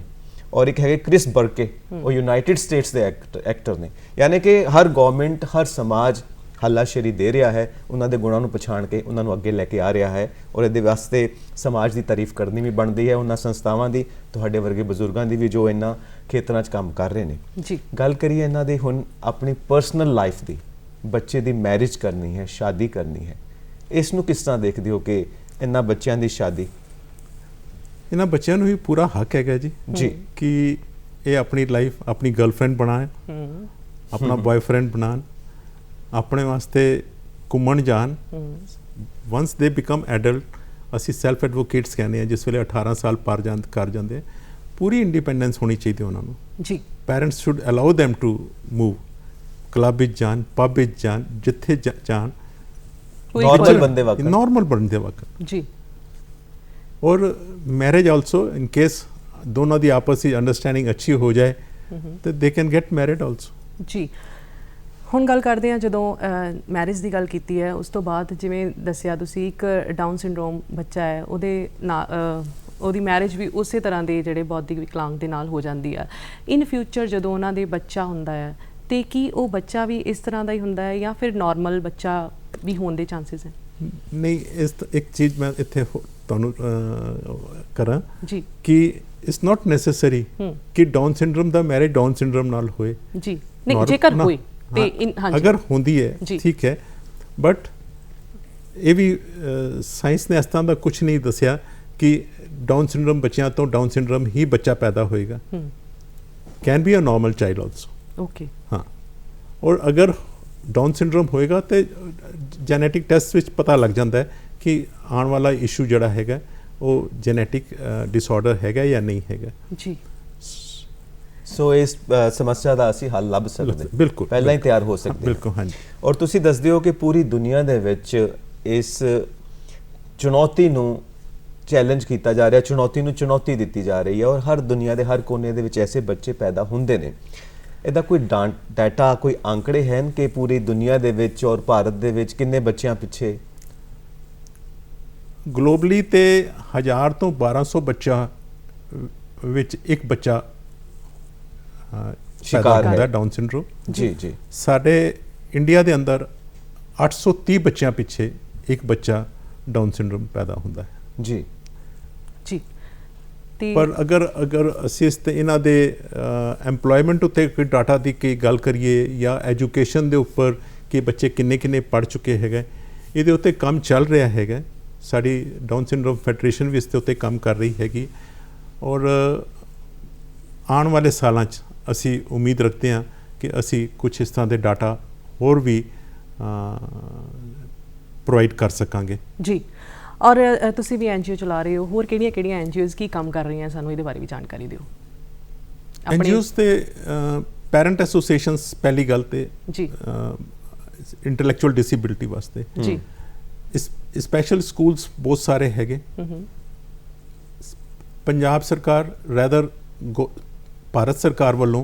ਔਰ ਇੱਕ ਹੈਗੇ ਕ੍ਰਿਸ ਬਰਕੇ, ਉਹ ਯੂਨਾਈਟਿਡ ਸਟੇਟਸ ਦੇ ਐਕਟਰ ਨੇ। ਯਾਨੀ ਕਿ ਹਰ ਗਵਰਨਮੈਂਟ, ਹਰ ਸਮਾਜ ਹੱਲਾਸ਼ੇਰੀ ਦੇ ਰਿਹਾ ਹੈ, ਉਹਨਾਂ ਦੇ ਗੁਣਾਂ ਨੂੰ ਪਛਾਣ ਕੇ ਉਹਨਾਂ ਨੂੰ ਅੱਗੇ ਲੈ ਕੇ ਆ ਰਿਹਾ ਹੈ, ਔਰ ਇਹਦੇ ਵਾਸਤੇ ਸਮਾਜ ਦੀ ਤਾਰੀਫ ਕਰਨੀ ਵੀ ਬਣਦੀ ਹੈ, ਉਹਨਾਂ ਸੰਸਥਾਵਾਂ ਦੀ, ਤੁਹਾਡੇ ਵਰਗੇ ਬਜ਼ੁਰਗਾਂ ਦੀ ਵੀ ਜੋ ਇਹਨਾਂ ਖੇਤਰਾਂ 'ਚ ਕੰਮ ਕਰ ਰਹੇ ਨੇ। ਜੀ ਗੱਲ ਕਰੀਏ ਇਹਨਾਂ ਦੇ ਹੁਣ ਆਪਣੀ ਪਰਸਨਲ ਲਾਈਫ ਦੀ, ਬੱਚੇ ਦੀ ਮੈਰਿਜ ਕਰਨੀ ਹੈ, ਸ਼ਾਦੀ ਕਰਨੀ ਹੈ, ਇਸ ਨੂੰ ਕਿਸ ਤਰ੍ਹਾਂ ਦੇਖਦੇ ਹੋ ਕਿ ਇਹਨਾਂ ਬੱਚਿਆਂ ਦੀ ਸ਼ਾਦੀ? ਇਹਨਾਂ ਬੱਚਿਆਂ ਨੂੰ ਵੀ ਪੂਰਾ ਹੱਕ ਹੈਗਾ ਜੀ ਕਿ ਇਹ ਆਪਣੀ ਲਾਈਫ ਆਪਣੀ ਗਰਲਫ੍ਰੈਂਡ ਬਣਾਏ, ਆਪਣਾ ਬॉयਫ੍ਰੈਂਡ ਬਣਾਉਣ, ਆਪਣੇ ਵਾਸਤੇ ਘੁੰਮਣ ਜਾਣ। ਵਨਸ ਦੇ ਬਿਕਮ ਐਡਲਟ, ਅਸੀਂ ਸੈਲਫ ਐਡਵੋਕੇਟਸ ਕਹਿੰਦੇ ਹਾਂ, ਜਿਸ ਵੇਲੇ 18 ਸਾਲ ਪਾਰ ਕਰ ਜਾਂਦੇ, ਪੂਰੀ ਇੰਡੀਪੈਂਡੈਂਸ ਹੋਣੀ ਚਾਹੀਦੀ ਉਹਨਾਂ ਨੂੰ ਜੀ। Parents should allow them to move, club ਵਿੱਚ ਜਾਣ, ਪਬ ਵਿੱਚ ਜਾਣ, ਜਿੱਥੇ ਜਾਣ, ਨॉर्मल ਬੰਦੇ ਵਕਤ, ਨॉर्मल ਬੰਦੇ ਵਕਤ ਜੀ। ਔਰ ਮੈਰਿਜ ਆਲਸੋ ਇਨ ਕੇਸ ਦੋਨਾਂ ਦੀ ਆਪਸ ਵਿੱਚ ਅੰਡਰਸਟੈਂਡਿੰਗ ਅੱਛੀ ਹੋ ਜਾਏ ਤੇ they can get married also. ਜੀ ਹੁਣ ਗੱਲ ਕਰਦੇ ਹਾਂ, ਜਦੋਂ ਮੈਰਿਜ ਦੀ ਗੱਲ ਕੀਤੀ ਹੈ, ਉਸ ਤੋਂ ਬਾਅਦ ਜਿਵੇਂ ਦੱਸਿਆ ਤੁਸੀਂ, ਇੱਕ ਡਾਊਨ ਸਿੰਡਰੋਮ ਬੱਚਾ ਹੈ, ਉਹਦੀ ਮੈਰਿਜ ਵੀ ਉਸੇ ਤਰ੍ਹਾਂ ਦੇ ਜਿਹੜੇ ਬੌਧਿਕ ਵਿਕਲਾਂਗ ਦੇ ਨਾਲ ਹੋ ਜਾਂਦੀ ਹੈ। ਇਨ ਫਿਊਚਰ ਜਦੋਂ ਉਹਨਾਂ ਦੇ ਬੱਚਾ ਹੁੰਦਾ ਹੈ, ਤੇ ਕੀ ਉਹ ਬੱਚਾ ਵੀ ਇਸ ਤਰ੍ਹਾਂ ਦਾ ਹੀ ਹੁੰਦਾ ਹੈ ਜਾਂ ਫਿਰ ਨਾਰਮਲ ਬੱਚਾ ਵੀ ਹੋਣ ਦੇ ਚਾਂਸਸ ਹੈ? ਨਹੀਂ, ਇਸ ਇੱਕ ਚੀਜ਼ ਮੈਂ ਇੱਥੇ ਤੁਹਾਨੂੰ ਕਰਾਂ ਜੀ ਕਿ ਇਟਸ ਨਾਟ ਨੈਸੈਸਰੀ ਕਿ ਡਾਊਨ ਸਿੰਡਰੋਮ ਦਾ ਮੈਰਿਜ ਡਾਊਨ ਸਿੰਡਰੋਮ ਨਾਲ ਹੋਏ। ਜੀ ਨਹੀਂ, ਜੇਕਰ ਹੋਏ ਤੇ ਅਗਰ ਹੁੰਦੀ ਹੈ ਠੀਕ ਹੈ, ਬਟ ਇਹ ਵੀ ਸਾਇੰਸ ਨੇ ਇਸ ਤਰ੍ਹਾਂ ਦਾ ਕੁਝ ਨਹੀਂ ਦੱਸਿਆ ਕਿ ਡਾਊਨ ਸਿੰਡਰੋਮ ਬੱਚਿਆਂ ਤੋਂ ਡਾਊਨ ਸਿੰਡਰੋਮ ਹੀ ਬੱਚਾ ਪੈਦਾ ਹੋਏਗਾ। Can be a normal child also. Okay, ਹਾਂ। ਔਰ ਅਗਰ ਡਾਊਨ ਸਿੰਡਰੋਮ ਹੋਏਗਾ ਤੇ ਜੈਨੇਟਿਕ ਟੈਸਟ ਵਿੱਚ ਪਤਾ ਲੱਗ ਜਾਂਦਾ ਹੈ ਕਿ ਆਉਣ ਵਾਲਾ ਇਸ਼ੂ ਜਿਹੜਾ ਹੈਗਾ ਉਹ ਜੈਨੇਟਿਕ ਡਿਸਆਰਡਰ ਹੈਗਾ ਜਾਂ ਨਹੀਂ ਹੈਗਾ। ਜੀ। ਸੋ ਇਸ ਸਮੱਸਿਆ ਦਾ ਅਸੀਂ ਹੱਲ ਲੱਭ ਸਕਦੇ, ਬਿਲਕੁਲ ਪਹਿਲਾਂ ਹੀ ਤਿਆਰ ਹੋ ਸਕਦੇ। ਬਿਲਕੁਲ, ਹਾਂਜੀ। ਔਰ ਤੁਸੀਂ ਦੱਸਦੇ ਹੋ ਕਿ ਪੂਰੀ ਦੁਨੀਆ ਦੇ ਵਿੱਚ ਇਸ ਚੁਣੌਤੀ ਨੂੰ ਚੈਲੰਜ ਕੀਤਾ ਜਾ ਰਿਹਾ, ਚੁਣੌਤੀ ਨੂੰ ਚੁਣੌਤੀ ਦਿੱਤੀ ਜਾ ਰਹੀ ਹੈ, ਔਰ ਹਰ ਦੁਨੀਆ ਦੇ ਹਰ ਕੋਨੇ ਦੇ ਵਿੱਚ ਐਸੇ ਬੱਚੇ ਪੈਦਾ ਹੁੰਦੇ ਨੇ। ਇਹਦਾ ਕੋਈ ਡਾਟਾ, ਕੋਈ ਅੰਕੜੇ ਹਨ ਕਿ ਪੂਰੀ ਦੁਨੀਆ ਦੇ ਵਿੱਚ ਔਰ ਭਾਰਤ ਦੇ ਵਿੱਚ ਕਿੰਨੇ ਬੱਚਿਆਂ ਪਿੱਛੇ? ਗਲੋਬਲੀ ਤੇ 1000 ਤੋਂ 1200 ਬੱਚਾ ਵਿੱਚ ਇੱਕ ਬੱਚਾ ਸ਼ਿਕਾਰ ਹੁੰਦਾ ਡਾਊਨ ਸਿੰਡਰੋਮ। ਜੀ ਜੀ। ਸਾਡੇ ਇੰਡੀਆ ਦੇ ਅੰਦਰ 830 ਬੱਚਿਆਂ ਪਿੱਛੇ ਇੱਕ ਬੱਚਾ ਡਾਊਨ ਸਿੰਡਰੋਮ ਪੈਦਾ ਹੁੰਦਾ ਹੈ। ਜੀ ਜੀ। ਪਰ ਅਗਰ ਅਸੀਂ ਇਸ ਤੇ ਇਹਨਾਂ ਦੇ ਐਮਪਲੋਇਮੈਂਟ ਉੱਤੇ ਕੋਈ ਡਾਟਾ ਦੀ ਕੀ ਗੱਲ ਕਰੀਏ ਜਾਂ ਐਜੂਕੇਸ਼ਨ ਦੇ ਉੱਪਰ ਕਿ ਬੱਚੇ ਕਿੰਨੇ ਪੜ੍ਹ ਚੁੱਕੇ ਹੈਗੇ, ਇਹਦੇ ਉੱਤੇ ਕੰਮ ਚੱਲ ਰਿਹਾ ਹੈਗਾ। ਸਾਡੀ ਡਾਊਨ ਸਿੰਡਰੋਮ ਫੈਡਰੇਸ਼ਨ ਵੀ ਇਸ ਦੇ ਉੱਤੇ ਕੰਮ ਕਰ ਰਹੀ ਹੈਗੀ, ਔਰ ਆਉਣ ਵਾਲੇ ਸਾਲਾਂ 'ਚ ਅਸੀਂ ਉਮੀਦ ਰੱਖਦੇ ਹਾਂ ਕਿ ਅਸੀਂ ਕੁਝ ਇਸ ਤਰ੍ਹਾਂ ਦੇ ਡਾਟਾ ਹੋਰ ਵੀ ਪ੍ਰੋਵਾਈਡ ਕਰ ਸਕਾਂਗੇ। ਜੀ। ਔਰ ਤੁਸੀਂ ਵੀ ਐਨਜੀਓ ਚਲਾ ਰਹੇ ਹੋ, ਹੋਰ ਕਿਹੜੀਆਂ ਐਨਜੀਓਜ਼ ਕੀ ਕੰਮ ਕਰ ਰਹੀਆਂ, ਸਾਨੂੰ ਇਹਦੇ ਬਾਰੇ ਵੀ ਜਾਣਕਾਰੀ ਦਿਓ। ਐਨਜੀਓਜ਼ ਤੇ ਪੈਰੈਂਟ ਐਸੋਸੀਏਸ਼ਨਸ ਪਹਿਲੀ ਗੱਲ ਤੇ ਜੀ, ਇੰਟੈਲੈਕਚੁਅਲ ਡਿਸੇਬਿਲਿਟੀ ਵਾਸਤੇ ਜੀ, ਸਪੈਸ਼ਲ ਸਕੂਲਸ ਬਹੁਤ ਸਾਰੇ ਹੈਗੇ। ਪੰਜਾਬ ਸਰਕਾਰ ਰੈਦਰ ਭਾਰਤ ਸਰਕਾਰ ਵੱਲੋਂ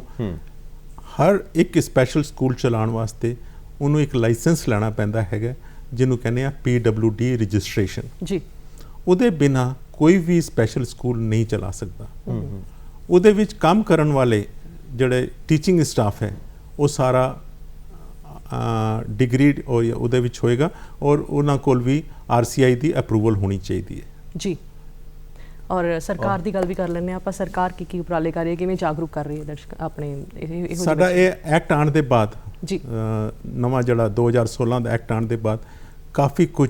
ਹਰ ਇੱਕ ਸਪੈਸ਼ਲ ਸਕੂਲ ਚਲਾਉਣ ਵਾਸਤੇ ਉਹਨੂੰ ਇੱਕ ਲਾਇਸੈਂਸ ਲੈਣਾ ਪੈਂਦਾ ਹੈਗਾ, ਜਿਹਨੂੰ ਕਹਿੰਦੇ ਆ PWD ਰਜਿਸਟ੍ਰੇਸ਼ਨ। ਜੀ। ਉਹਦੇ ਬਿਨਾ ਕੋਈ ਵੀ ਸਪੈਸ਼ਲ ਸਕੂਲ ਨਹੀਂ ਚਲਾ ਸਕਦਾ। ਉਹਦੇ ਵਿੱਚ ਕੰਮ ਕਰਨ ਵਾਲੇ ਜਿਹੜੇ ਟੀਚਿੰਗ ਸਟਾਫ ਹੈ ਉਹ ਸਾਰਾ ਡਿਗਰੀ ਉਹਦੇ ਵਿੱਚ ਹੋਏਗਾ, ਔਰ ਉਹਨਾਂ ਕੋਲ ਵੀ RCI ਦੀ ਅਪਰੂਵਲ ਹੋਣੀ ਚਾਹੀਦੀ ਹੈ। ਜੀ। ਔਰ ਸਰਕਾਰ ਦੀ ਗੱਲ ਵੀ ਕਰ ਲੈਂਦੇ ਹਾਂ ਆਪਾਂ। ਸਰਕਾਰ ਕੀ ਉਪਰਾਲੇ ਕਰ ਰਹੀ ਹੈ, ਕਿਵੇਂ ਜਾਗਰੂਕ ਕਰ ਰਹੀ ਹੈ ਦਰਸ਼ਕ ਆਪਣੇ? ਸਾਡਾ ਇਹ ਐਕਟ ਆਉਣ ਦੇ ਬਾਅਦ ਜੀ, ਨਵਾਂ ਜਿਹੜਾ 2016 ਦਾ ਐਕਟ ਆਉਣ ਦੇ ਬਾਅਦ ਕਾਫੀ ਕੁਝ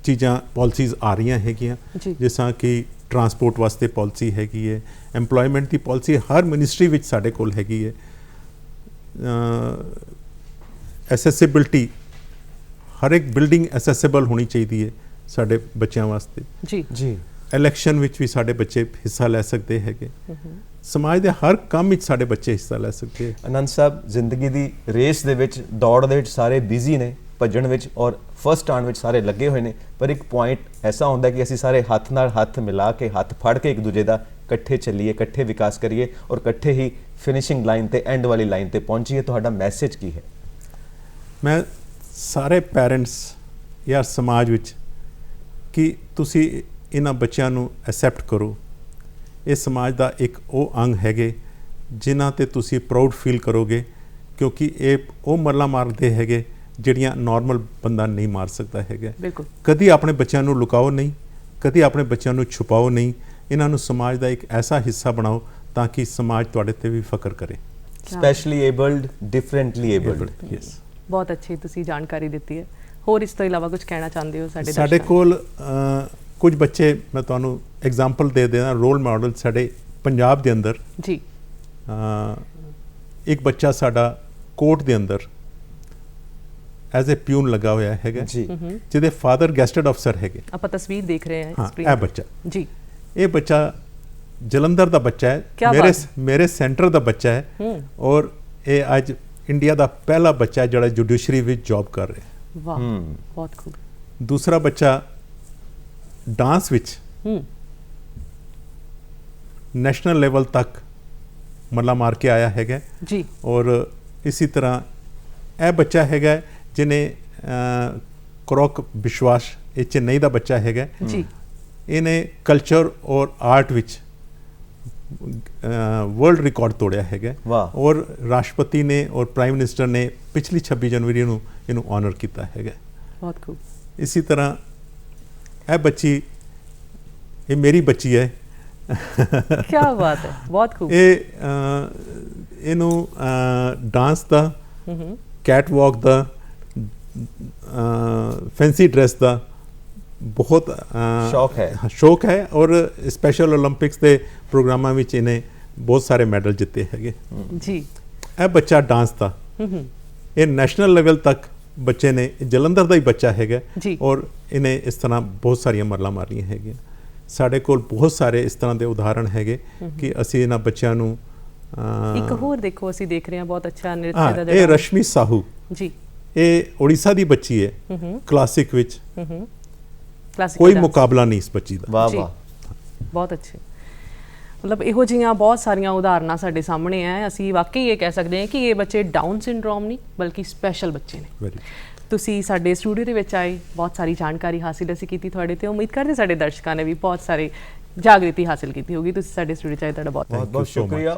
ਚੀਜ਼ਾਂ ਪਾਲਿਸੀਜ਼ ਆ ਰਹੀਆਂ ਹੈਗੀਆਂ, ਜਿਸ ਤਰ੍ਹਾਂ ਕਿ ਟਰਾਂਸਪੋਰਟ ਵਾਸਤੇ ਪਾਲਿਸੀ ਹੈਗੀ ਹੈ, ਐਮਪਲੋਇਮੈਂਟ ਦੀ ਪਾਲਿਸੀ ਹਰ ਮਿਨਿਸਟਰੀ ਵਿੱਚ ਸਾਡੇ ਕੋਲ ਹੈਗੀ ਹੈ, ਐਸੈਸਿਬਿਲਟੀ, ਹਰ ਇੱਕ ਬਿਲਡਿੰਗ ਐਸੈਸਿਬਲ ਹੋਣੀ ਚਾਹੀਦੀ ਹੈ ਸਾਡੇ ਬੱਚਿਆਂ ਵਾਸਤੇ। ਜੀ ਜੀ। ਇਲੈਕਸ਼ਨ ਵਿੱਚ ਵੀ ਸਾਡੇ ਬੱਚੇ ਹਿੱਸਾ ਲੈ ਸਕਦੇ ਹੈਗੇ, ਸਮਾਜ ਦੇ ਹਰ ਕੰਮ ਵਿੱਚ ਸਾਡੇ ਬੱਚੇ ਹਿੱਸਾ ਲੈ ਸਕਦੇ। ਆਨੰਦ ਸਾਹਿਬ, ਜ਼ਿੰਦਗੀ ਦੀ ਰੇਸ ਦੇ ਵਿੱਚ, ਦੌੜ ਦੇ ਵਿੱਚ ਸਾਰੇ ਬਿਜ਼ੀ ਨੇ, ਭੱਜਣ ਵਿੱਚ ਔਰ ਫਸਟ ਆਉਣ ਵਿੱਚ ਸਾਰੇ ਲੱਗੇ ਹੋਏ ਨੇ, ਪਰ ਇੱਕ ਪੁਆਇੰਟ ਐਸਾ ਹੁੰਦਾ ਕਿ ਅਸੀਂ ਸਾਰੇ ਹੱਥ ਨਾਲ ਹੱਥ ਮਿਲਾ ਕੇ, ਹੱਥ ਫੜ ਕੇ ਇੱਕ ਦੂਜੇ ਦਾ ਇਕੱਠੇ ਚੱਲੀਏ, ਇਕੱਠੇ ਵਿਕਾਸ ਕਰੀਏ ਔਰ ਇਕੱਠੇ ਹੀ ਫਿਨਿਸ਼ਿੰਗ ਲਾਈਨ ਤੇ, ਐਂਡ ਵਾਲੀ ਲਾਈਨ ਤੇ ਪਹੁੰਚੀਏ। ਤੁਹਾਡਾ ਮੈਸੇਜ ਕੀ ਹੈ? ਮੈਂ ਸਾਰੇ ਪੈਰੈਂਟਸ ਜਾਂ ਸਮਾਜ ਵਿੱਚ ਕਿ ਤੁਸੀਂ ਇਹਨਾਂ ਬੱਚਿਆਂ ਨੂੰ ਐਕਸੈਪਟ ਕਰੋ, ਇਹ ਸਮਾਜ ਦਾ ਇੱਕ ਉਹ ਅੰਗ ਹੈਗੇ ਜਿਨ੍ਹਾਂ ਤੇ ਤੁਸੀਂ ਪ੍ਰਾਊਡ ਫੀਲ ਕਰੋਗੇ, ਕਿਉਂਕਿ ਇਹ ਉਹ ਮਰਲਾਂ ਮਾਰਦੇ ਹੈਗੇ ਜਿਹੜੀਆਂ ਨਾਰਮਲ ਬੰਦਾ ਨਹੀਂ ਮਾਰ ਸਕਦਾ ਹੈਗਾ। ਬਿਲਕੁਲ। ਕਦੀ ਆਪਣੇ ਬੱਚਿਆਂ ਨੂੰ ਲੁਕਾਓ ਨਹੀਂ, ਕਦੀ ਆਪਣੇ ਬੱਚਿਆਂ ਨੂੰ ਛੁਪਾਓ ਨਹੀਂ, ਇਹਨਾਂ ਨੂੰ ਸਮਾਜ ਦਾ ਇੱਕ ਐਸਾ ਹਿੱਸਾ ਬਣਾਓ ਤਾਂ ਕਿ ਸਮਾਜ ਤੁਹਾਡੇ ਤੇ ਵੀ ਫਖਰ ਕਰੇ। Specially abled, differently abled. Yes. ਬਹੁਤ ਅੱਛੀ ਤੁਸੀਂ ਜਾਣਕਾਰੀ ਦਿੱਤੀ ਹੈ। ਹੋਰ ਇਸ ਤੋਂ ਇਲਾਵਾ ਕੁਝ ਕਹਿਣਾ ਚਾਹੁੰਦੇ ਹੋ ਸਾਡੇ ਸਾਡੇ ਕੋਲ ਕੁਝ ਬੱਚੇ, ਮੈਂ ਤੁਹਾਨੂੰ ਐਗਜ਼ਾਮਪਲ ਦੇ ਦੇਣਾ, ਰੋਲ ਮਾਡਲ ਸਾਡੇ ਪੰਜਾਬ ਦੇ ਅੰਦਰ ਜੀ। ਇੱਕ ਬੱਚਾ ਸਾਡਾ ਕੋਰਟ ਦੇ ਅੰਦਰ ਐਜ਼ ਅ ਪਿਊਨ ਲੱਗਾ ਹੋਇਆ ਹੈਗਾ ਜੀ। ਜਿਹਦੇ ਫਾਦਰ ਗੈਸਟਡ ਅਫਸਰ ਹੈਗੇ। ਆਪਾਂ ਤਸਵੀਰ ਦੇਖ ਰਹੇ ਹਾਂ ਹਾਂ, screen ਇਹ ਤੇ। ਬੱਚਾ, ਜੀ। ਇਹ ਬੱਚਾ ਜਲੰਧਰ ਦਾ ਬੱਚਾ ਕਿਆ ਹੈ, ਬਾਤ। ਮੇਰੇ ਸੈਂਟਰ ਦਾ ਬੱਚਾ ਹੈ ਔਰ ਇਹ ਅੱਜ ਇੰਡੀਆ ਦਾ ਪਹਿਲਾ ਬੱਚਾ ਹੈ ਜਿਹੜਾ ਜੁਡੀਸ਼ਰੀ ਵਿੱਚ ਜੌਬ ਕਰ ਰਿਹਾ ਹੈ। ਵਾਹ, ਬਹੁਤ ਖੂਬ। ਦੂਸਰਾ ਬੱਚਾ ਡਾਂਸ ਵਿੱਚ ਨੈਸ਼ਨਲ ਲੈਵਲ ਤੱਕ ਮੱਲਾ ਮਾਰ ਕੇ ਆਇਆ ਹੈਗਾ ਜੀ। ਔਰ ਇਸੇ ਤਰ੍ਹਾਂ ਇਹ ਬੱਚਾ ਹੈਗਾ ਜਿਹਨੇ ਕਰੋਕ ਵਿਸ਼ਵਾਸ, ਇਹ ਚੇਨਈ ਦਾ ਬੱਚਾ ਹੈਗਾ ਜੀ। ਇਹਨੇ ਕਲਚਰ ਔਰ ਆਰਟ ਵਿੱਚ ਵਰਲਡ ਰਿਕਾਰਡ ਤੋੜਿਆ ਹੈਗਾ। ਵਾਹ। ਔਰ ਰਾਸ਼ਟਰਪਤੀ ਨੇ ਔਰ ਪ੍ਰਾਈਮ ਮਿਨਿਸਟਰ ਨੇ ਪਿਛਲੀ 26 ਜਨਵਰੀ ਨੂੰ ਇਹਨੂੰ ਆਨਰ ਕੀਤਾ ਹੈਗਾ। ਬਹੁਤ ਖੂਬ। ਇਸੇ ਤਰ੍ਹਾਂ ਇਹ ਬੱਚੀ, ਇਹ ਮੇਰੀ ਬੱਚੀ ਹੈ। ਕੀ ਬਾਤ ਹੈ, ਬਹੁਤ ਖੂਬ। ਇਹਨੂੰ ਡਾਂਸ ਦਾ, ਕੈਟ ਵਾਕ ਦਾ, ਫੈਂਸੀ ਡਰੈਸ ਦਾ ਬਹੁਤ ਸ਼ੌਕ ਹੈ ਔਰ ਸਪੈਸ਼ਲ ਓਲੰਪਿਕਸ ਦੇ ਪ੍ਰੋਗਰਾਮਾਂ ਵਿੱਚ ਇਹਨੇ ਬਹੁਤ ਸਾਰੇ ਮੈਡਲ ਜਿੱਤੇ ਹੈਗੇ ਜੀ। ਇਹ ਬੱਚਾ ਡਾਂਸ ਦਾ, ਇਹ ਨੈਸ਼ਨਲ ਲੈਵਲ ਤੱਕ ਬੱਚੇ ਨੇ, ਜਲੰਧਰ ਦਾ ਹੀ ਬੱਚਾ ਹੈਗਾ ਔਰ ਇਹਨੇ ਇਸ ਤਰ੍ਹਾਂ ਬਹੁਤ ਸਾਰੀਆਂ ਮਰਲਾਂ ਮਾਰੀਆਂ ਹੈਗੀਆਂ। ਸਾਡੇ ਕੋਲ ਬਹੁਤ ਸਾਰੇ ਇਸ ਤਰ੍ਹਾਂ ਦੇ ਉਦਾਹਰਣ ਹੈਗੇ ਕਿ ਅਸੀਂ ਇਹਨਾਂ ਬੱਚਿਆਂ ਨੂੰ ਇੱਕ ਹੋਰ ਦੇਖੋ, ਅਸੀਂ ਦੇਖ ਰਹੇ ਹਾਂ ਬਹੁਤ ਅੱਛਾ ਨ੍ਰਿਤਯ ਦਾ ਇਹ ਰਸ਼ਮੀ ਸਾਹੂ ਜੀ, ਇਹ ਉੜੀਸਾ ਦੀ ਬੱਚੀ ਹੈ। ਕਲਾਸਿਕ ਵਿੱਚ ਕਲਾਸਿਕ ਕੋਈ ਮੁਕਾਬਲਾ ਨਹੀਂ ਇਸ ਬੱਚੀ ਦਾ। ਵਾਹ ਵਾਹ, ਬਹੁਤ ਅੱਛੇ। ਮਤਲਬ ਇਹੋ ਜਿਹੀਆਂ ਬਹੁਤ ਸਾਰੀਆਂ ਉਦਾਹਰਨਾਂ ਸਾਡੇ ਸਾਹਮਣੇ ਆ। ਅਸੀਂ ਵਾਕਈ ਇਹ ਕਹਿ ਸਕਦੇ ਹਾਂ ਕਿ ਇਹ ਬੱਚੇ ਡਾਊਨ ਸਿੰਡਰੋਮ ਨਹੀਂ ਬਲਕਿ ਸਪੈਸ਼ਲ ਬੱਚੇ ਨੇ। ਤੁਸੀਂ ਸਾਡੇ ਸਟੂਡੀਓ ਦੇ ਵਿੱਚ ਆਏ, ਬਹੁਤ ਸਾਰੀ ਜਾਣਕਾਰੀ ਹਾਸਿਲ ਅਸੀਂ ਕੀਤੀ ਤੁਹਾਡੇ ਤੇ। ਉਮੀਦ ਕਰਦੇ ਸਾਡੇ ਦਰਸ਼ਕਾਂ ਨੇ ਵੀ ਬਹੁਤ ਸਾਰੇ ਜਾਗ੍ਰਿਤੀ ਹਾਸਿਲ ਕੀਤੀ ਹੋਗੀ। ਤੁਸੀਂ ਸਾਡੇ ਸਟੂਡੀਓ 'ਚ ਆਏ, ਤੁਹਾਡਾ ਬਹੁਤ ਬਹੁਤ ਸ਼ੁਕਰੀਆ।